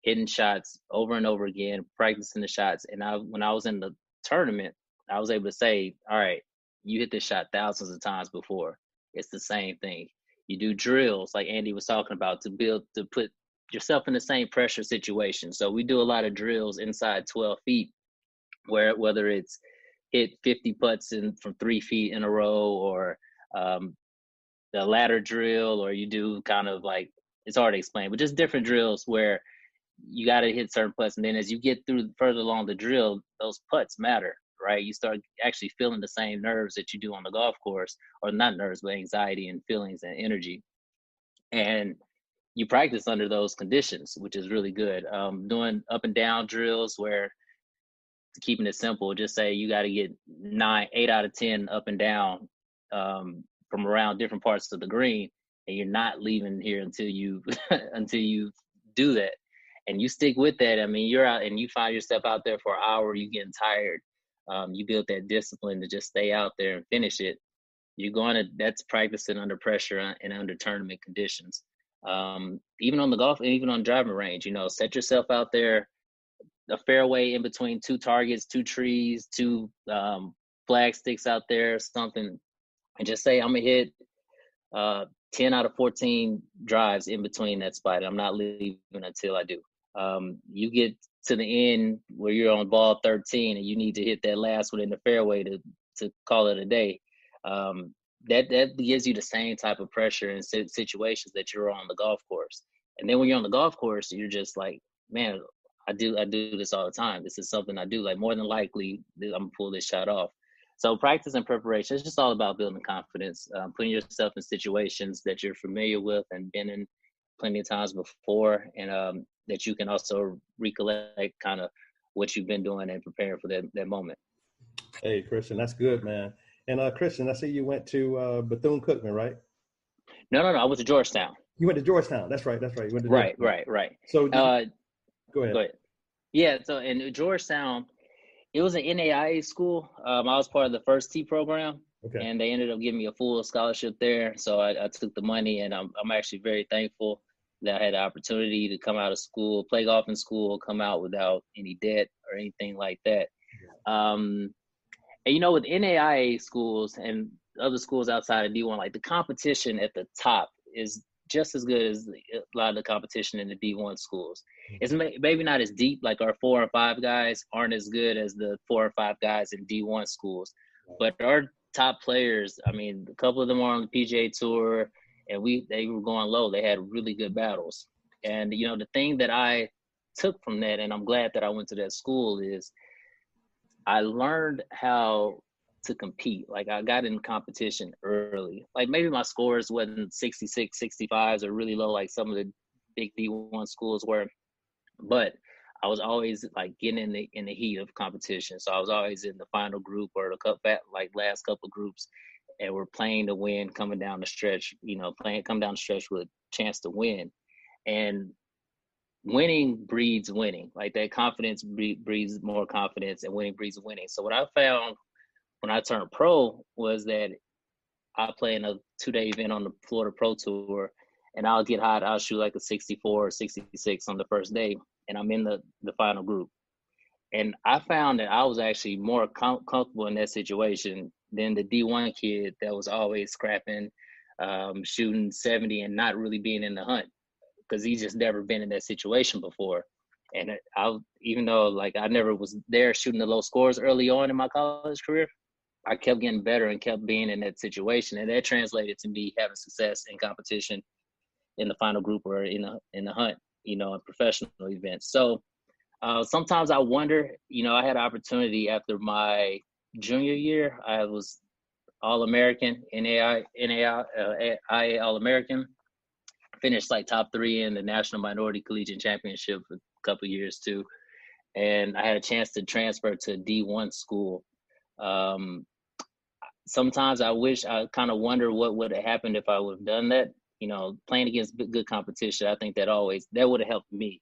hitting shots over and over again, practicing the shots. And when I was in the tournament, I was able to say, all right, you hit this shot thousands of times before. It's the same thing. You do drills like Andy was talking about to put yourself in the same pressure situation. So we do a lot of drills inside 12 feet. Whether it's hit 50 putts from 3 feet in a row or the ladder drill, or you do kind of like, it's hard to explain, but just different drills where you got to hit certain putts. And then as you get further along the drill, those putts matter, right? You start actually feeling the same nerves that you do on the golf course, or not nerves, but anxiety and feelings and energy. And you practice under those conditions, which is really good. Doing up and down drills where, keeping it simple, just say you got to get 8 out of 10 up and down from around different parts of the green, and you're not leaving here until you do that, and you stick with that. I mean, you're out and you find yourself out there for an hour, you getting tired. You build that discipline to just stay out there and finish it. That's practicing under pressure and under tournament conditions. Even on the golf and even on driving range, set yourself out there, a fairway in between 2 targets, 2 trees, 2 flag sticks out there, something, and just say, I'm going to hit 10 out of 14 drives in between that spot. I'm not leaving until I do. You get to the end where you're on ball 13 and you need to hit that last one in the fairway to call it a day. That gives you the same type of pressure in situations that you're on the golf course. And then when you're on the golf course, you're just like, man, I do this all the time. This is something I do. Like, more than likely, I'm gonna pull this shot off. So practice and preparation, it's just all about building confidence, putting yourself in situations that you're familiar with and been in plenty of times before, and that you can also recollect kind of what you've been doing and preparing for that moment. Hey, Christian, that's good, man. And Christian, I see you went to Bethune-Cookman, right? No, I went to Georgetown. You went to Georgetown. That's right. You went to Georgetown. Right. So go ahead. Yeah, so in Georgetown, it was an NAIA school. I was part of the first T program, and they ended up giving me a full scholarship there. So I took the money, and I'm actually very thankful that I had the opportunity to come out of school, play golf in school, come out without any debt or anything like that. And with NAIA schools and other schools outside of D1, like, the competition at the top is just as good as a lot of the competition in the D1 schools. It's maybe not as deep, like our 4 or 5 guys aren't as good as the 4 or 5 guys in D1 schools. But our top players, I mean, a couple of them are on the PGA Tour, and they were going low. They had really good battles. And, you know, the thing that I took from that, and I'm glad that I went to that school, is I learned how to compete. Like, I got in competition early. Like, maybe my scores wasn't 66, 65s or really low like some of the big D1 schools were, but I was always like getting in the heat of competition. So I was always in the final group or last couple groups, and we're playing to win, coming down the stretch, come down the stretch with a chance to win. And winning breeds winning. Like, that confidence breeds more confidence, and winning breeds winning. So what I found when I turned pro was that I play in a 2-day event on the Florida Pro Tour, and I'll get hot. I'll shoot like a 64 or 66 on the first day, and I'm in the final group. And I found that I was actually more comfortable in that situation than the D1 kid that was always scrapping, shooting 70 and not really being in the hunt, because he's just never been in that situation before. And even though like I never was there shooting the low scores early on in my college career, I kept getting better and kept being in that situation. And that translated to me having success in competition in the final group or in the hunt, in professional events. So sometimes I wonder, I had an opportunity after my junior year. I was All-American, NAIA All-American. Finished like top 3 in the National Minority Collegiate Championship for a couple of years too. And I had a chance to transfer to a D1 school. Sometimes I kind of wonder what would have happened if I would have done that. Playing against good competition, I think that would have helped me.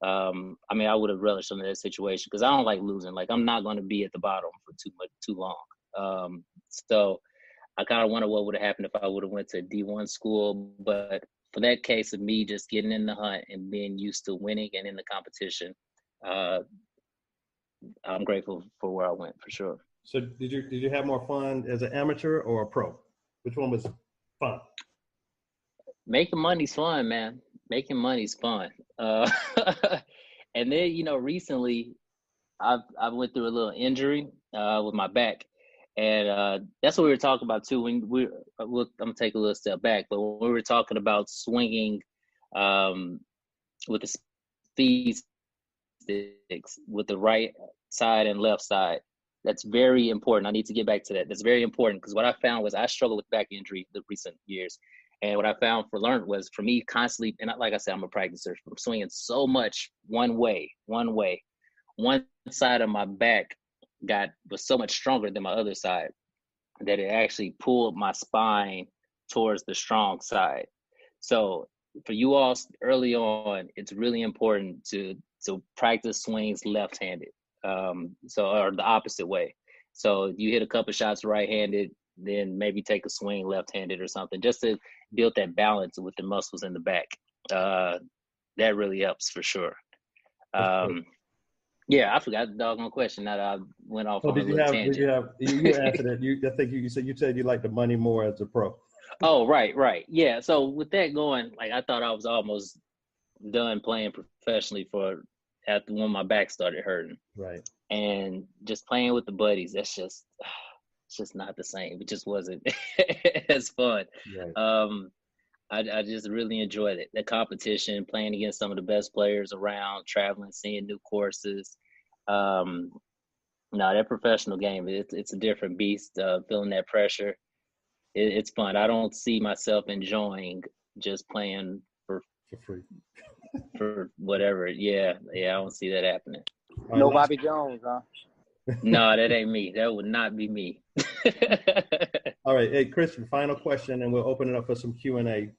I mean, I would have relished some of that situation because I don't like losing. Like, I'm not going to be at the bottom for too long. So I kind of wonder what would have happened if I would have went to a D1 school. But for that case of me just getting in the hunt and being used to winning and in the competition, I'm grateful for where I went, for sure. So did you have more fun as an amateur or a pro? Which one was fun? Making money's fun, man. Making money's fun. And then, recently I went through a little injury with my back. And that's what we were talking about too. I'm gonna take a little step back, but when we were talking about swinging with the speed sticks with the right side and left side, that's very important. I need to get back to that. That's very important because what I found was I struggled with back injury the recent years. And what I found was for me constantly, and like I said, I'm a practicer, I'm swinging so much one way. One side of my back was so much stronger than my other side that it actually pulled my spine towards the strong side. So for you all early on, it's really important to practice swings left-handed, or the opposite way. So you hit a couple shots right-handed, then maybe take a swing left-handed or something, just to build that balance with the muscles in the back. That really helps for sure. Yeah, I forgot the doggone question that I went off on a little tangent. You answered it. I think you said you like the money more as a pro. Oh, right. Yeah. So with that going, like I thought I was almost done playing professionally after when my back started hurting. Right. And just playing with the buddies, it's just not the same. It just wasn't as fun. Right. I just really enjoyed it. The competition, playing against some of the best players around, traveling, seeing new courses. No, that professional game, it's a different beast. Feeling that pressure, it's fun. I don't see myself enjoying just playing for free. For whatever. Yeah, I don't see that happening. No Bobby Jones, huh? No, that ain't me. That would not be me. All right, hey Christian, final question, and we'll open it up for some Q&A.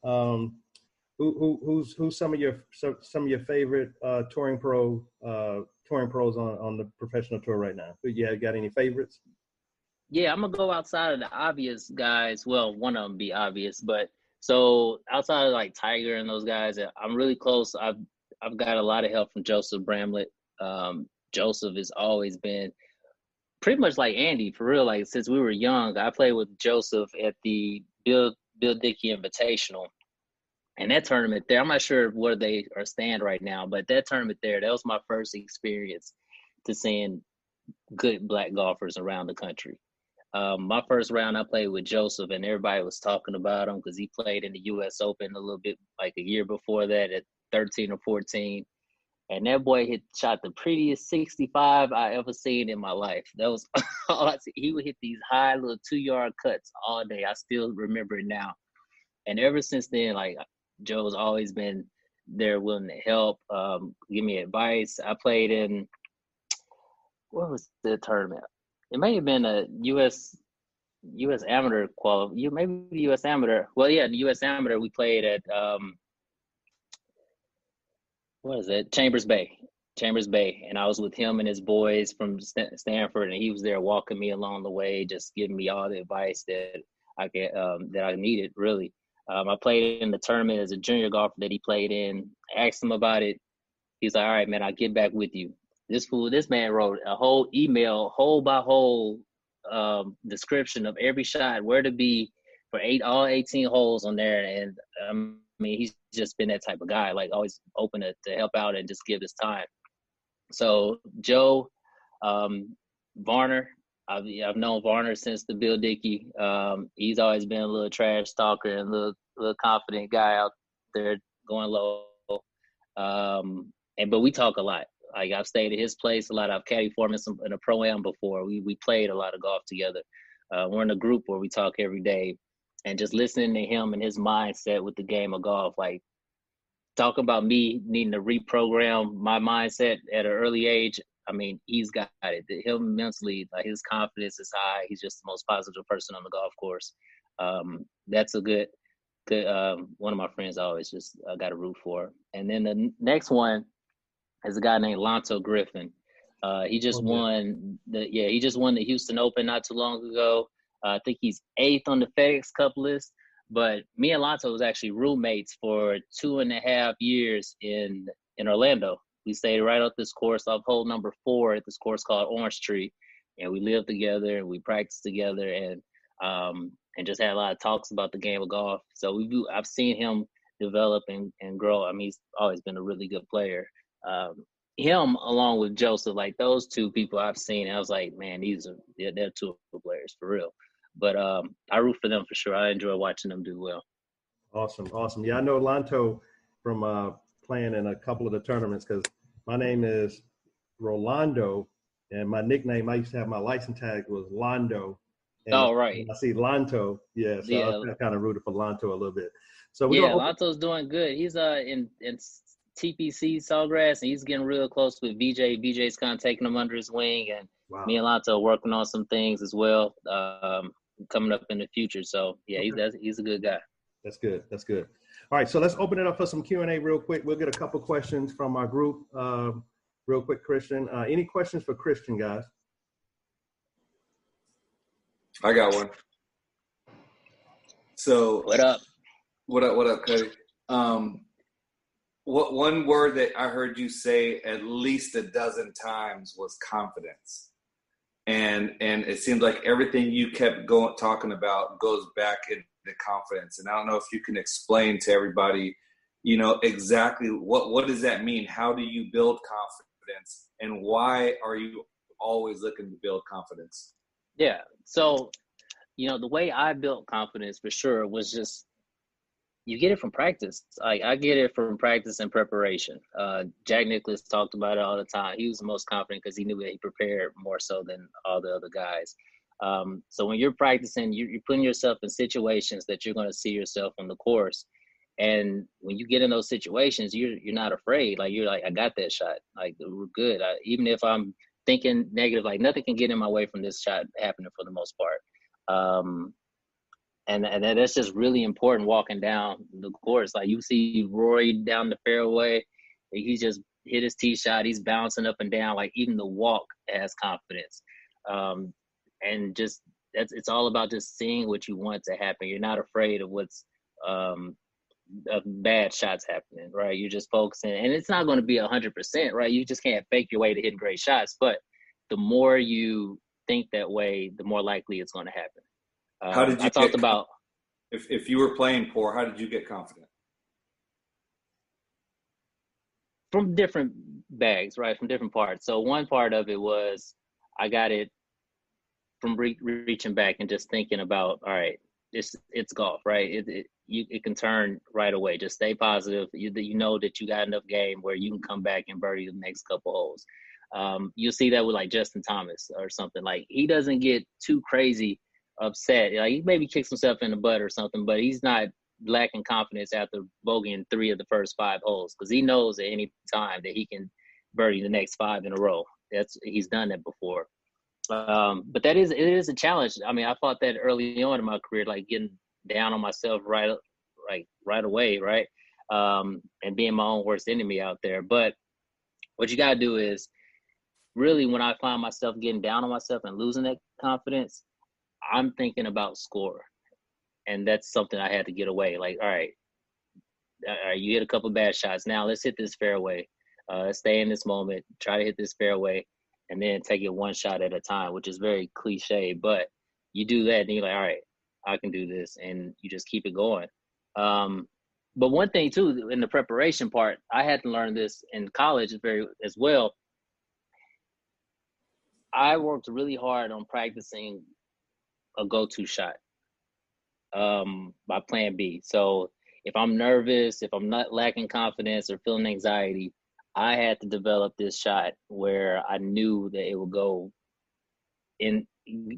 Who's some of your favorite touring pros on the professional tour right now? You got any favorites? Yeah, I'm gonna go outside of the obvious guys. Well, one of them be obvious, but so outside of like Tiger and those guys, I'm really close. I've got a lot of help from Joseph Bramlett. Joseph has always been pretty much like Andy, for real. Like since we were young, I played with Joseph at the Bill Dickey Invitational, And that tournament there, I'm not sure where they are stand right now, but that tournament there, that was my first experience to seeing good black golfers around the country. My first round, I played with Joseph, and everybody was talking about him because he played in the U.S. Open a little bit like a year before that at 13 or 14. And that boy shot the prettiest 65 I ever seen in my life. That was all I see. He would hit these high little 2-yard cuts all day. I still remember it now. And ever since then, like, Joe's always been there willing to help, give me advice. I played in, what was the tournament? It may have been a U.S. Amateur maybe the U.S. Amateur. Well, yeah, the U.S. Amateur we played at, what is it? Chambers Bay. And I was with him and his boys from Stanford, and he was there walking me along the way, just giving me all the advice that I needed, really. I played in the tournament as a junior golfer that he played in. I asked him about it. He's like, all right, man, I'll get back with you. This man wrote a whole email, hole by hole description of every shot, where to be for all 18 holes on there. And I mean, he's just been that type of guy, like always open to help out and just give his time. So Joe, Varner, I've known Varner since the Bill Dickey. He's always been a little trash talker and a little confident guy out there going low. But we talk a lot. Like, I've stayed at his place a lot. I've caddied for him in a Pro-Am before. We played a lot of golf together. We're in a group where we talk every day, and just listening to him and his mindset with the game of golf, like, talk about me needing to reprogram my mindset at an early age. I mean, he's got it. Him mentally, like, his confidence is high. He's just the most positive person on the golf course. That's a good one of my friends I always just got to root for. And then the next one is a guy named Lonto Griffin. He just won the Houston Open not too long ago. I think he's 8th on the FedEx Cup list. But me and Lonto was actually roommates for 2.5 years in Orlando. We stayed right off this course, off hole number 4 at this course called Orange Tree, and we lived together and we practiced together and just had a lot of talks about the game of golf. So I've seen him develop and grow. I mean, he's always been a really good player. Him along with Joseph, like, those two people I've seen, and I was like, man, they're two players for real. But I root for them for sure. I enjoy watching them do well. Awesome. Yeah, I know Lonto from playing in a couple of the tournaments, because my name is Rolando, and my nickname, I used to have my license tag was Londo. And right. I see Lonto. Yeah, so I kind of rooted for Lonto a little bit. So Lonto's doing good. He's in TPC Sawgrass, and he's getting real close with VJ. VJ's kind of taking him under his wing, and me and Lonto are working on some things as well, coming up in the future. So yeah, he's a good guy. That's good. All right, so let's open it up for some Q&A real quick. We'll get a couple questions from our group real quick. Christian, any questions for Christian, guys? I got one. So what up, Cody? What one word that I heard you say at least a dozen times was confidence, and it seems like everything you kept talking about goes back into confidence. And I don't know if you can explain to everybody, exactly what does that mean? How do you build confidence, and why are you always looking to build confidence? Yeah. So, the way I built confidence for sure was just, you get it from practice. I get it from practice and preparation. Jack Nicklaus talked about it all the time. He was the most confident because he knew that he prepared more so than all the other guys. So when you're practicing, you're putting yourself in situations that you're going to see yourself on the course. And when you get in those situations, you're not afraid. Like, you're like, I got that shot. Like, we're good. Even if I'm thinking negative, like, nothing can get in my way from this shot happening for the most part. And that's just really important walking down the course. Like, you see Rory down the fairway, he just hit his tee shot. He's bouncing up and down. Like, even the walk has confidence. And just it's all about just seeing what you want to happen. You're not afraid of what's of bad shots happening, right? You're just focusing, and it's not going to be 100%, right? You just can't fake your way to hitting great shots. But the more you think that way, the more likely it's going to happen. How did you if you were playing poor, how did you get confident? from different bags, right? From different parts. So one part of it was I got it from reaching back and just thinking about, all right, it's golf, right? It can turn right away. Just stay positive. You know that you got enough game where you can come back and birdie the next couple holes. You'll see that with like Justin Thomas or something. Like he doesn't get too crazy upset. Like he maybe kicks himself in the butt or something, but he's not lacking confidence after bogeying 3 of the first 5 holes because he knows at any time that he can birdie the next 5 in a row. He's done that before. But it is a challenge. I mean, I fought that early on in my career, like getting down on myself right away, right? And being my own worst enemy out there. But what you got to do is really, when I find myself getting down on myself and losing that confidence, I'm thinking about score. And that's something I had to get away. Like, all right, you hit a couple bad shots. Now let's hit this fairway. Stay in this moment. Try to hit this fairway. And then take it one shot at a time, which is very cliche. But you do that, and you're like, all right, I can do this. And you just keep it going. But one thing, too, in the preparation part, I had to learn this in college as well. I worked really hard on practicing a go-to shot by plan B. So if I'm nervous, if I'm not lacking confidence or feeling anxiety, I had to develop this shot where I knew that it would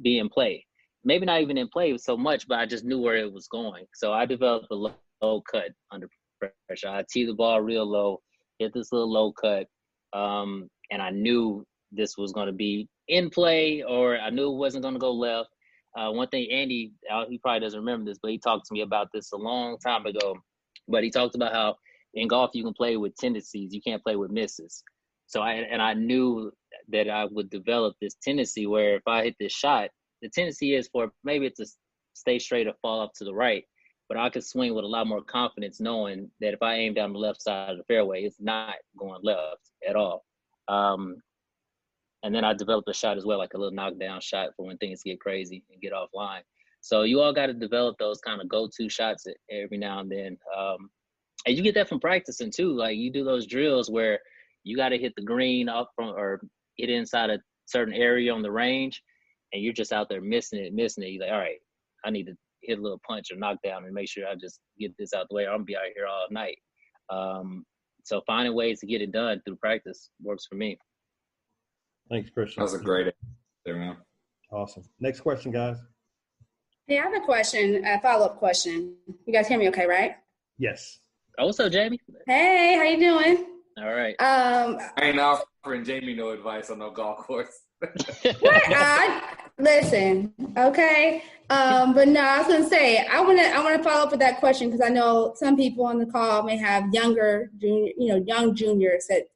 be in play. Maybe not even in play so much, but I just knew where it was going. So I developed a low cut under pressure. I tee the ball real low, hit this little low cut, and I knew this was going to be in play, or I knew it wasn't going to go left. One thing, Andy, he probably doesn't remember this, but he talked to me about this a long time ago. But he talked about how in golf you can play with tendencies, you can't play with misses. So I knew that I would develop this tendency where if I hit this shot, the tendency is for maybe it's to stay straight or fall up to the right, but I could swing with a lot more confidence knowing that if I aim down the left side of the fairway, it's not going left at all. And then I developed a shot as well, like a little knockdown shot for when things get crazy and get offline. So you all got to develop those kind of go-to shots every now and then. And you get that from practicing too. Like you do those drills where you got to hit the green up from or hit inside a certain area on the range, and you're just out there missing it. You're like, all right, I need to hit a little punch or knockdown and make sure I just get this out the way. I'm gonna be out here all night. So finding ways to get it done through practice works for me. Thanks, Christian. That was a great answer, man. Awesome. Next question, guys. Hey, I have a question, a follow-up question. You guys hear me okay, right? Yes. Oh, what's up, Jamie? Hey, how you doing? All right. I ain't offering Jamie no advice on no golf course. What? Listen, okay. But no, I was gonna say I wanna follow up with that question because I know some people on the call may have young juniors that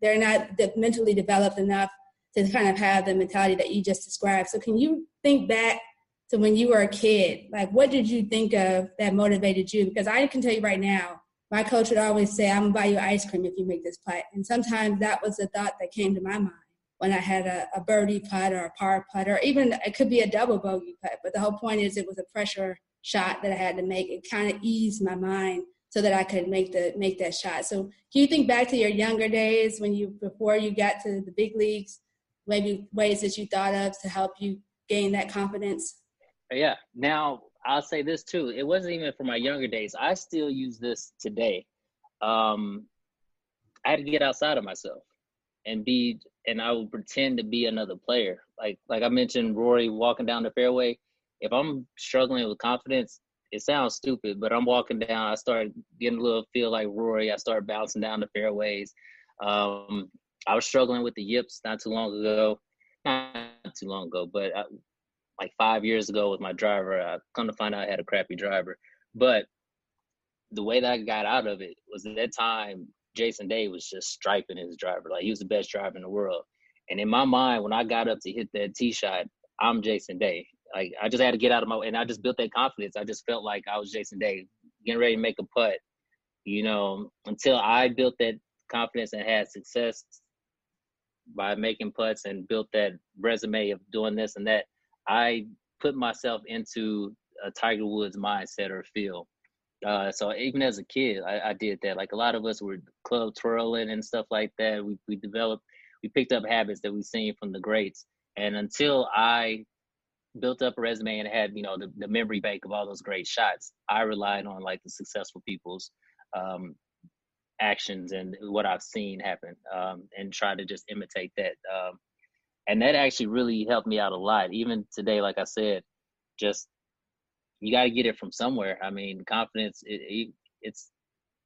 they're not mentally developed enough to kind of have the mentality that you just described. So can you think back to when you were a kid? Like, what did you think of that motivated you? Because I can tell you right now, my coach would always say, I'm going to buy you ice cream if you make this putt. And sometimes that was the thought that came to my mind when I had a birdie putt or a par putt, or even it could be a double bogey putt. But the whole point is it was a pressure shot that I had to make. It kind of eased my mind so that I could make that shot. So can you think back to your younger days before you got to the big leagues, maybe ways that you thought of to help you gain that confidence? Yeah. Now, I'll say this too. It wasn't even for my younger days. I still use this today. I had to get outside of myself and I would pretend to be another player. Like I mentioned, Rory walking down the fairway. If I'm struggling with confidence, it sounds stupid, but I'm walking down. I start getting a little feel like Rory. I start bouncing down the fairways. I was struggling with the yips not too long ago, but like 5 years ago with my driver. I come to find out I had a crappy driver. But the way that I got out of it was at that time, Jason Day was just striping his driver. Like he was the best driver in the world. And in my mind, when I got up to hit that tee shot, I'm Jason Day. Like I just had to get out of and I just built that confidence. I just felt like I was Jason Day, getting ready to make a putt, until I built that confidence and had success by making putts and built that resume of doing this and that. I put myself into a Tiger Woods mindset or feel. So even as a kid, I did that. Like a lot of us were club twirling and stuff like that. We picked up habits that we've seen from the greats. And until I built up a resume and had, the memory bank of all those great shots, I relied on like the successful people's actions and what I've seen happen, and try to just imitate that. And that actually really helped me out a lot. Even today, like I said, just you got to get it from somewhere. I mean, confidence, it's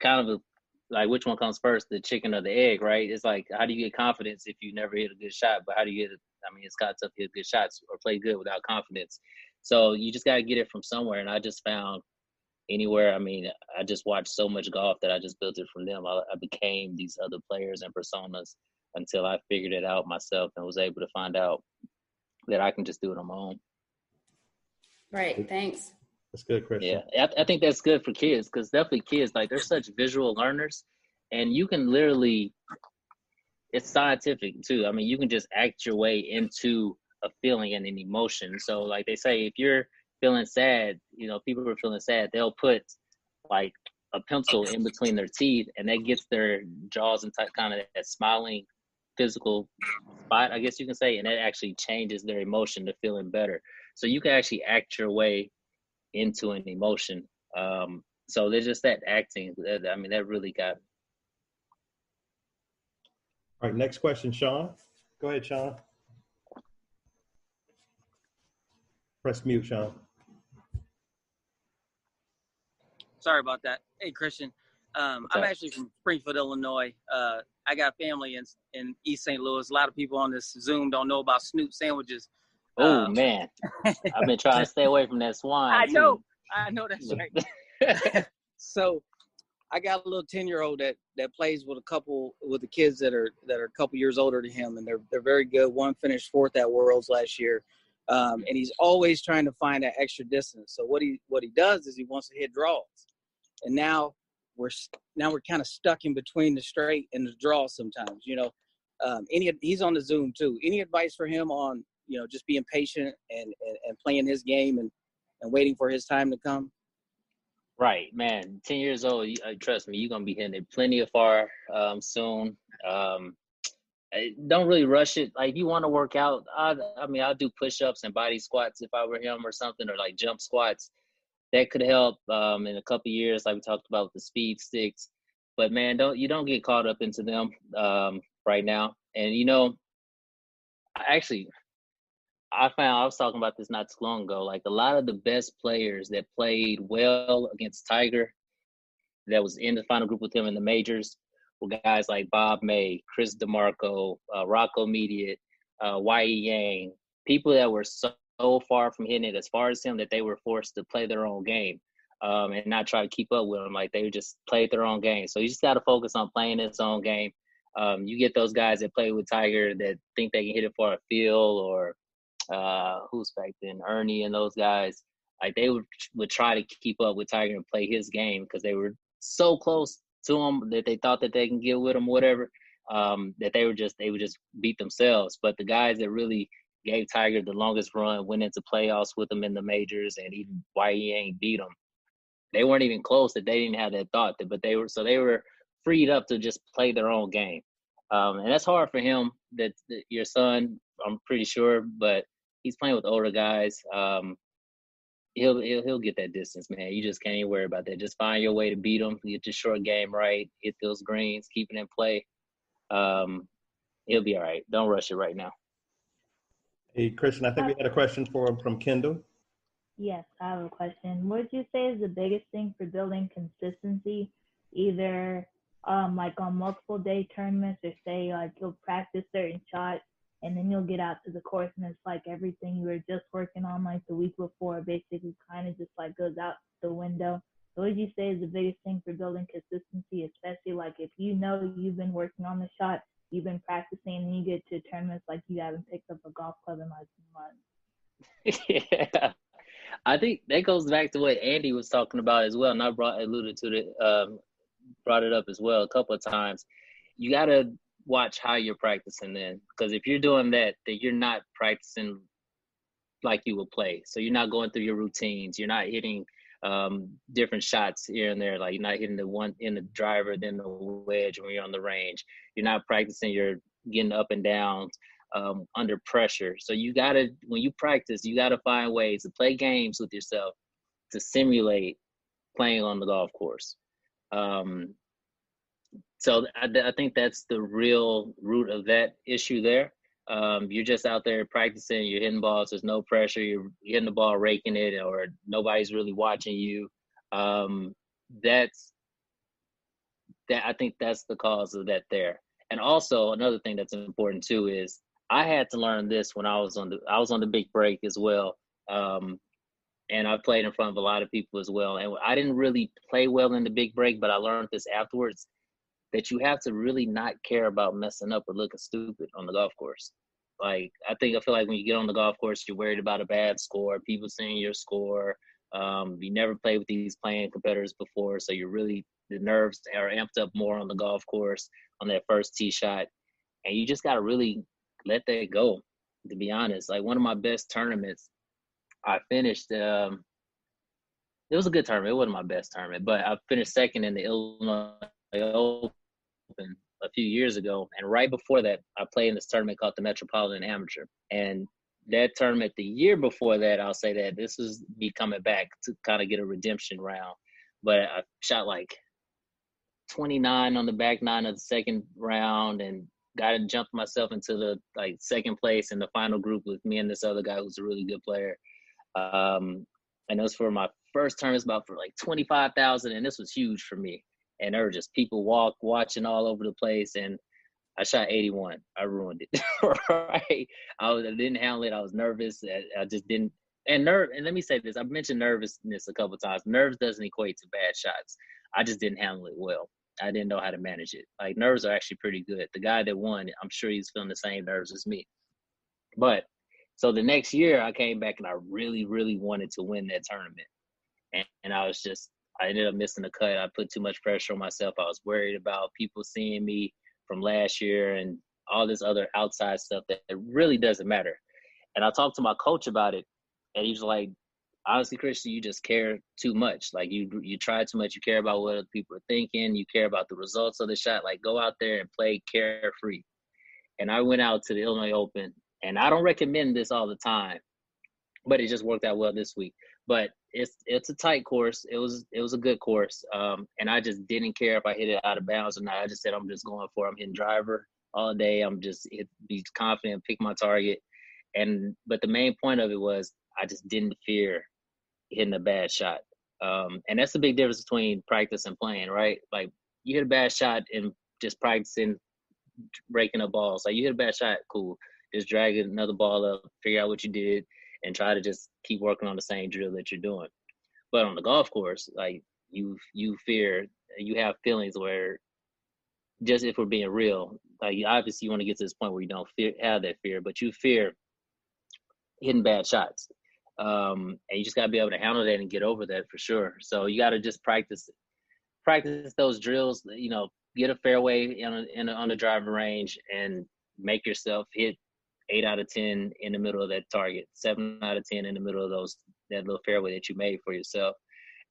kind of like which one comes first, the chicken or the egg, right? It's like, how do you get confidence if you never hit a good shot? But how do you get it? I mean, it's kind of tough to hit good shots or play good without confidence. So you just got to get it from somewhere. And I just found anywhere. I mean, I just watched so much golf that I just built it from them. I became these other players and personas until I figured it out myself and was able to find out that I can just do it on my own. Right. Thanks. That's good, Christian. Yeah, I think that's good for kids, because definitely kids, like, they're such visual learners, and you can literally, it's scientific too. I mean, you can just act your way into a feeling and an emotion. So like they say, if you're feeling sad, people who are feeling sad, they'll put like a pencil in between their teeth, and that gets their jaws in kind of that smiling physical spot, I guess you can say, and that actually changes their emotion to feeling better. So you can actually act your way into an emotion. So there's just that acting. I mean, that really got me. All right, next question, Sean. Go ahead, Sean. Press mute, Sean. Sorry about that. Hey, Christian. I'm actually from Springfield, Illinois. I got family in East St. Louis. A lot of people on this Zoom don't know about Snoop sandwiches. Oh, man. I've been trying to stay away from that swine. I know that's right. So I got a little 10-year-old that plays with the kids that are a couple years older than him, and they're very good. One finished 4th at Worlds last year. And he's always trying to find that extra distance. So what he does is he wants to hit draws. And now we're kind of stuck in between the straight and the draw sometimes, he's on the Zoom too. Any advice for him on, just being patient and playing his game and waiting for his time to come? Right, man. 10 years old, trust me, you're going to be hitting it plenty of far soon. Don't really rush it. Like, if you want to work out, I'll do push-ups and body squats if I were him, or something, or like jump squats. That could help in a couple of years, like we talked about with the speed sticks. But man, don't get caught up into them right now. And I was talking about this not too long ago. Like, a lot of the best players that played well against Tiger, that was in the final group with him in the majors, were guys like Bob May, Chris DeMarco, Rocco Mediate, Y.E. Yang, people that were so far from hitting it as far as him that they were forced to play their own game and not try to keep up with him. Like, they just played their own game. So you just got to focus on playing his own game. You get those guys that play with Tiger that think they can hit it for a feel, or who's back then, Ernie and those guys. Like, they would try to keep up with Tiger and play his game because they were so close to him that they thought that they can get with him, whatever, that they would just beat themselves. But the guys that really gave Tiger the longest run, went into playoffs with him in the majors, and even Y.E. Yang beat him, they weren't even close, that they didn't have that thought. But they were freed up to just play their own game. And that's hard for him, that your son, I'm pretty sure, but he's playing with older guys. He'll get that distance, man. You just can't even worry about that. Just find your way to beat him. Get your short game right. Hit those greens. Keep it in play. He'll be all right. Don't rush it right now. Hey, Christian, I think we had a question from Kendall. Yes, I have a question. What would you say is the biggest thing for building consistency, either like on multiple day tournaments, or say like you'll practice certain shots and then you'll get out to the course and it's like everything you were just working on like the week before basically kind of just like goes out the window? What would you say is the biggest thing for building consistency, especially like if you've been working on the shot, you've been practicing, and you get to tournaments like you haven't picked up a golf club in like 2 months? Yeah, I think that goes back to what Andy was talking about as well, and I alluded to it, brought it up as well a couple of times. You got to watch how you're practicing then, because if you're doing that, then you're not practicing like you would play. So you're not going through your routines. You're not hitting different shots here and there. Like you're not hitting the one in the driver, then the wedge when you're on the range. You're not practicing. You're getting up and down under pressure. So you gotta, when you practice, you gotta find ways to play games with yourself to simulate playing on the golf course. So I think that's the real root of that issue there. You're just out there practicing, you're hitting balls, there's no pressure, you're hitting the ball, raking it, or nobody's really watching you. I think that's the cause of that there. And also another thing that's important too is I had to learn this when I was on the big break as well. And I played in front of a lot of people as well. And I didn't really play well in the big break, but I learned this afterwards, that you have to really not care about messing up or looking stupid on the golf course. Like, I feel like when you get on the golf course, you're worried about a bad score, people seeing your score. You never played with these playing competitors before, so the nerves are amped up more on the golf course on that first tee shot. And you just got to really let that go, to be honest. Like, one of my best tournaments, I finished, it was a good tournament. It wasn't my best tournament, but I finished second in the Illinois Open a few years ago. And right before that, I played in this tournament called the Metropolitan Amateur. And that tournament the year before that, I'll say that this was me coming back to kind of get a redemption round. But I shot like 29 on the back nine of the second round and jumped myself into the second place in the final group with me and this other guy who's a really good player. And it was for my first tournament, about for like 25,000, and this was huge for me. And there were just people watching all over the place, and I shot 81. I ruined it. Right? I didn't handle it. I was nervous. I just didn't. And let me say this. I've mentioned nervousness a couple of times. Nerves doesn't equate to bad shots. I just didn't handle it well. I didn't know how to manage it. Like, nerves are actually pretty good. The guy that won, I'm sure he's feeling the same nerves as me. But so the next year I came back and I really, really wanted to win that tournament. And I ended up missing the cut. I put too much pressure on myself. I was worried about people seeing me from last year and all this other outside stuff that really doesn't matter. And I talked to my coach about it, and he was like, honestly, Christian, you just care too much. Like, you try too much. You care about what other people are thinking. You care about the results of the shot. Like, go out there and play carefree. And I went out to the Illinois Open, and I don't recommend this all the time, but it just worked out well this week. But it's a tight course. It was a good course. And I just didn't care if I hit it out of bounds or not. I just said, I'm just going for it. I'm hitting driver all day. I'm just be confident, pick my target. But the main point of it was I just didn't fear hitting a bad shot. And that's the big difference between practice and playing, right? Like, you hit a bad shot and just practicing breaking up balls. Like, you hit a bad shot, cool. Just drag another ball up, figure out what you did, and try to just keep working on the same drill that you're doing. But on the golf course, like, you fear, you have feelings where, just if we're being real, like, obviously you want to get to this point where you don't have that fear, but you fear hitting bad shots. And you just got to be able to handle that and get over that for sure. So you got to just practice those drills, get a fairway on the driving range and make yourself hit 8 out of 10 in the middle of that target, 7 out of 10 in the middle of that little fairway that you made for yourself.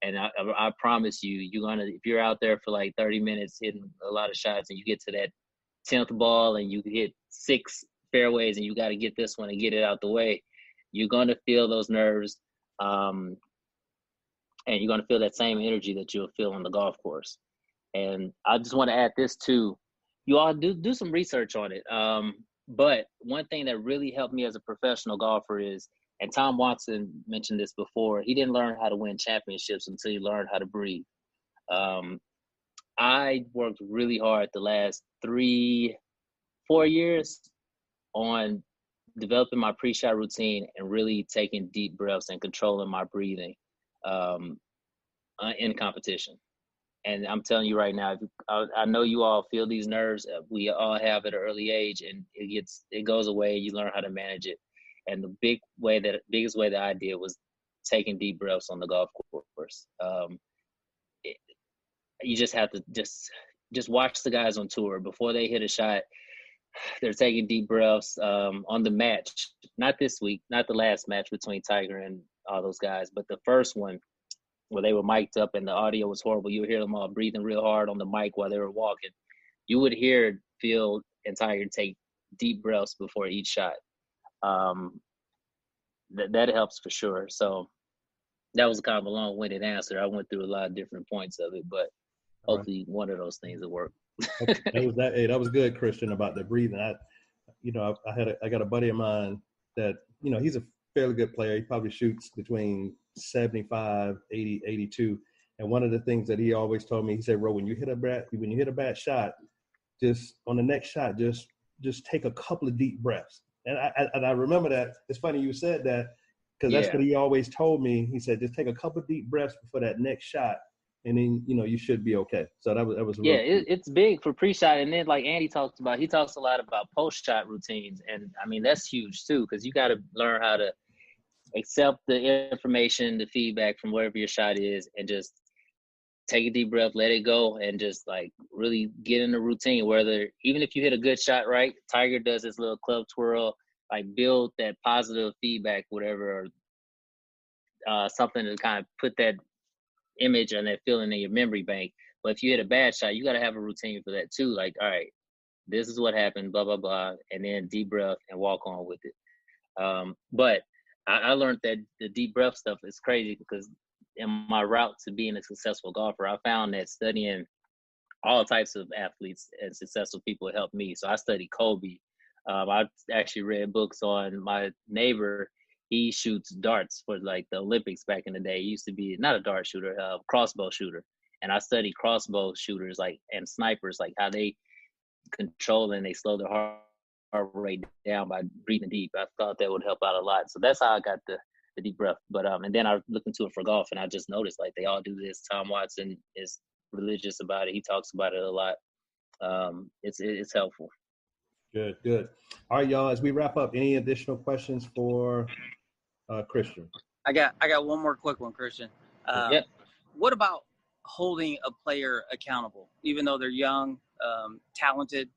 And I promise you, if you're out there for like 30 minutes hitting a lot of shots and you get to that 10th ball and you hit 6 fairways and you got to get this one and get it out the way, you're going to feel those nerves. And you're going to feel that same energy that you'll feel on the golf course. And I just want to add this too. You all do some research on it. But one thing that really helped me as a professional golfer is, and Tom Watson mentioned this before, he didn't learn how to win championships until he learned how to breathe. I worked really hard the last 3-4 years on developing my pre-shot routine and really taking deep breaths and controlling my breathing in competition. And I'm telling you right now, I know you all feel these nerves. We all have at an early age, and it goes away. You learn how to manage it. And the biggest way that I did was taking deep breaths on the golf course. You just have to just watch the guys on tour before they hit a shot. They're taking deep breaths on the match. Not this week, not the last match between Tiger and all those guys, but the first one. where they were mic'd up and the audio was horrible. You would hear them all breathing real hard on the mic while they were walking. You would hear Phil and Tiger take deep breaths before each shot. That helps for sure. So that was kind of a long-winded answer. I went through a lot of different points of it, but hopefully one of those things will work. That was good, Christian, about the breathing. I got a buddy of mine that, he's a fairly good player. He probably shoots between 75, 80, 82. And one of the things that he always told me, he said, "Ro, when you hit a bad shot, just on the next shot, just take a couple of deep breaths." And I remember that. It's funny you said that, because that's what he always told me. He said, just take a couple of deep breaths before that next shot, and then you should be okay. So that was it's big for pre-shot. And then like Andy talks about, he talks a lot about post-shot routines, and I mean that's huge too, because you got to learn how to accept the information, the feedback from wherever your shot is, and just take a deep breath, let it go, and just like really get in the routine. Even if you hit a good shot, right? Tiger does his little club twirl, like build that positive feedback, whatever, or something to kind of put that image and that feeling in your memory bank. But if you hit a bad shot, you got to have a routine for that too. Like, all right, this is what happened, blah, blah, blah, and then deep breath and walk on with it. But I learned that the deep breath stuff is crazy, because in my route to being a successful golfer, I found that studying all types of athletes and successful people helped me. So I studied Kobe. I actually read books on my neighbor. He shoots darts for like the Olympics back in the day. He used to be not a dart shooter, crossbow shooter. And I studied crossbow shooters and snipers, like how they control and they slow their heart rate down by breathing deep. I thought that would help out a lot. So that's how I got the deep breath. But and then I looked into it for golf, and I just noticed like they all do this. Tom Watson is religious about it. He talks about it a lot. It's helpful. Good. All right, y'all. As we wrap up, any additional questions for Christian? I got one more quick one, Christian. What about holding a player accountable, even though they're young, talented?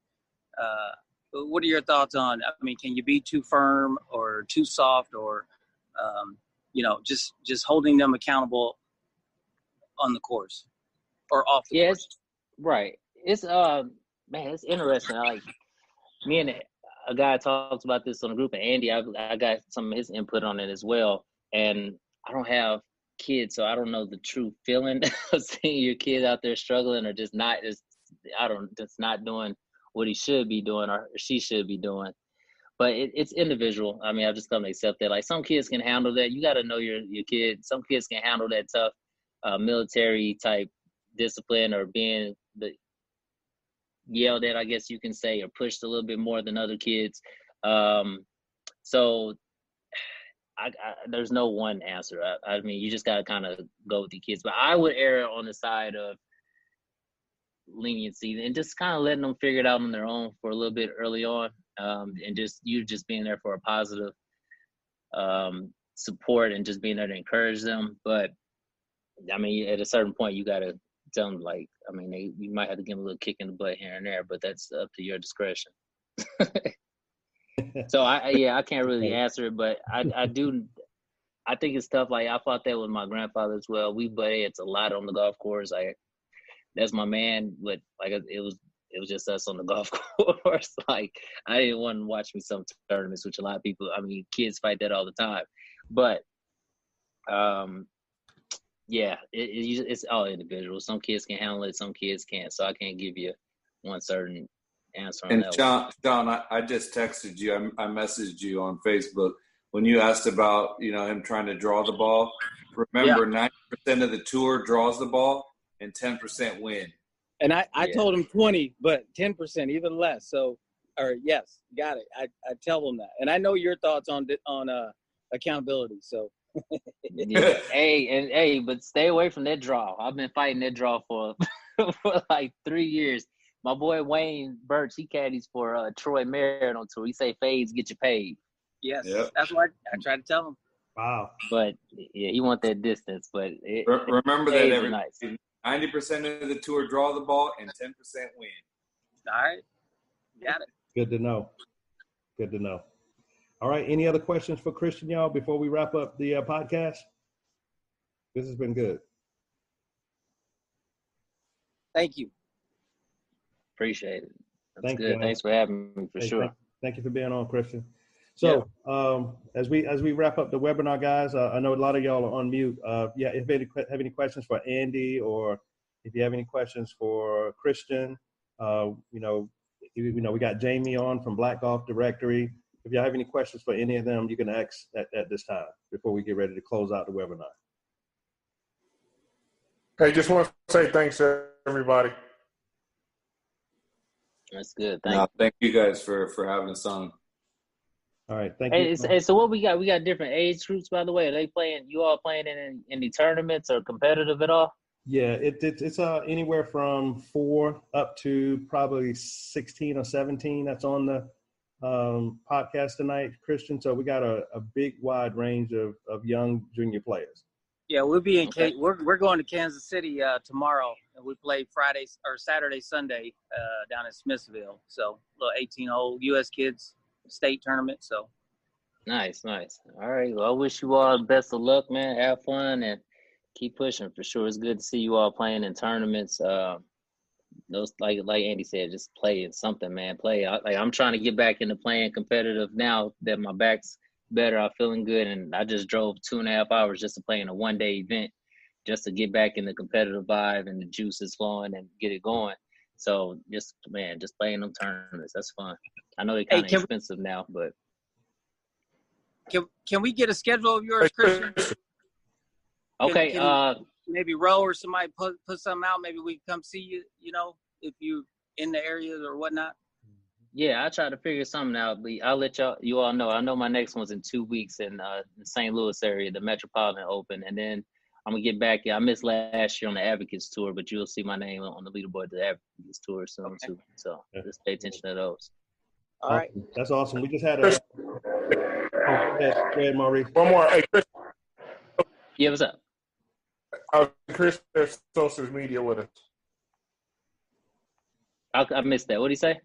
What are your thoughts on? I mean, can you be too firm or too soft, or just holding them accountable on the course or off the course? Right. It's it's interesting. Like me and a guy talked about this on a group, and Andy, I got some of his input on it as well. And I don't have kids, so I don't know the true feeling of seeing your kid out there struggling or just not doing what he should be doing or she should be doing. But it's individual. I mean, I've just come to accept that. Like some kids can handle that. You got to know your kid. Some kids can handle that tough military type discipline, or being yelled at, I guess you can say, or pushed a little bit more than other kids. So there's no one answer. I mean, you just got to kind of go with your kids. But I would err on the side of leniency and just kind of letting them figure it out on their own for a little bit early on. And just being there for a positive support and just being there to encourage them. But I mean, at a certain point, you got to tell them, like, I mean, you might have to give them a little kick in the butt here and there, but that's up to your discretion. So I can't really answer it, but I think it's tough. Like I fought that with my grandfather as well. We butt heads a lot on the golf course. That's my man, but like it was just us on the golf course. Like I didn't want to watch me some tournaments, which a lot of people, I mean, kids fight that all the time. But it's all individual. Some kids can handle it, some kids can't. So I can't give you one certain answer on that. John, I just texted you. I messaged you on Facebook when you asked about him trying to draw the ball. Remember, 90% of the tour draws the ball and 10% win. And I told him 20, but 10%, even less. So, yes, got it. I tell them that, and I know your thoughts on accountability. So. But stay away from that draw. I've been fighting that draw for like 3 years. My boy Wayne Birch, he caddies for Troy Merritt on tour. He say fades get you paid. Yes, that's what I try to tell him. Wow. But he want that distance. But remember that 90% of the tour draw the ball and 10% win. All right, got it. Good to know. All right, any other questions for Christian, y'all, before we wrap up the podcast? This has been good. Thank you. Appreciate it. That's Thank good. you. Thanks for having me, for Hey, sure. Thank you for being on, Christian. So as we wrap up the webinar, guys, I know a lot of y'all are on mute. If you have any questions for Andy, or if you have any questions for Christian, we got Jamie on from Black Golf Directory. If you have any questions for any of them, you can ask at this time before we get ready to close out the webinar. Hey, just want to say thanks to everybody. That's good. Thank you guys for having us on. All right, thank you. Hey, so what we got? We got different age groups, by the way. Are they playing? You all playing in any tournaments or competitive at all? Yeah, it's anywhere from 4 up to probably 16 or 17. That's on the podcast tonight, Christian. So we got a big wide range of young junior players. Yeah, we'll be in we're going to Kansas City tomorrow, and we play Friday or Saturday, Sunday down in Smithsville. So little 18-hole U.S. kids state tournament. So nice. All right. Well, I wish you all the best of luck, man. Have fun and keep pushing for sure. It's good to see you all playing in tournaments. Those like Andy said, just play in something, man. Play. I'm trying to get back into playing competitive now that my back's better. I'm feeling good, and I just drove 2.5 hours just to play in a one-day event, just to get back in the competitive vibe and the juices flowing and get it going. So just playing them tournaments. That's fun. I know they're kind of expensive now, but can we get a schedule of yours, Christian? Okay. Can maybe Roe or somebody put something out. Maybe we can come see you. If you in the areas or whatnot. Yeah, I try to figure something out. But I'll let you all know. I know my next one's in 2 weeks in the St. Louis area, the Metropolitan Open, and then I'm gonna get back. I missed last year on the Advocates Tour, but you'll see my name on the leaderboard to the Advocates Tour soon too. So just pay attention to those. All right, that's awesome. We just had a. Go ahead, Maurice. One more. Hey, Chris. Yeah, what's up? Chris, there's social media with us. I missed that. What did he say?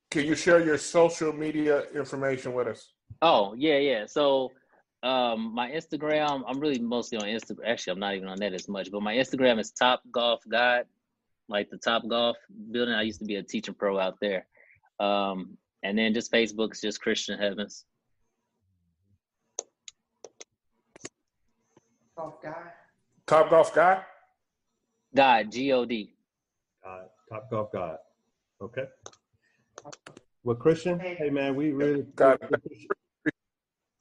Can you share your social media information with us? Oh, yeah. So my Instagram, I'm really mostly on Instagram. Actually, I'm not even on that as much, but my Instagram is Top Golf Guide, like the Top Golf building. I used to be a teaching pro out there. And then just Facebook's just Christian Heavans. Golf guy. Top Golf Guy? God, G-O-D. Top Golf Guide. Okay. Well, Christian, hey man, we really got it.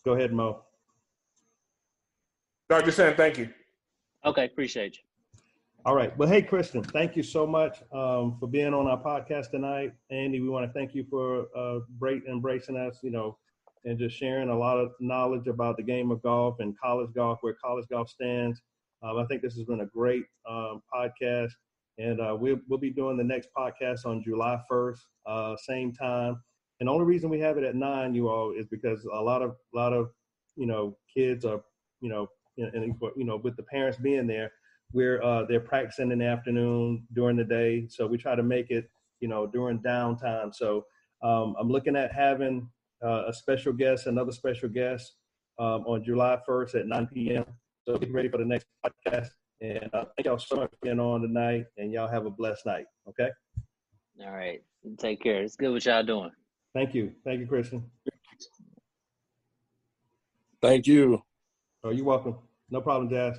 Go ahead, Mo. No, just saying thank you. Okay, appreciate you. All right. Well, hey, Christian, thank you so much for being on our podcast tonight. Andy, we want to thank you for embracing us, and just sharing a lot of knowledge about the game of golf and college golf, where college golf stands. I think this has been a great podcast. And we'll be doing the next podcast on July 1st, same time. And the only reason we have it at 9, you all, is because a lot of kids are, with the parents being there, they're practicing in the afternoon, during the day. So we try to make it, during downtime. So I'm looking at having another special guest on July 1st at 9 p.m. So get ready for the next podcast. And thank y'all so much for being on tonight, and y'all have a blessed night, okay? All right. Take care. It's good what y'all doing. Thank you. Thank you, Christian. Thank you. Oh, you're welcome. No problem, Jazz.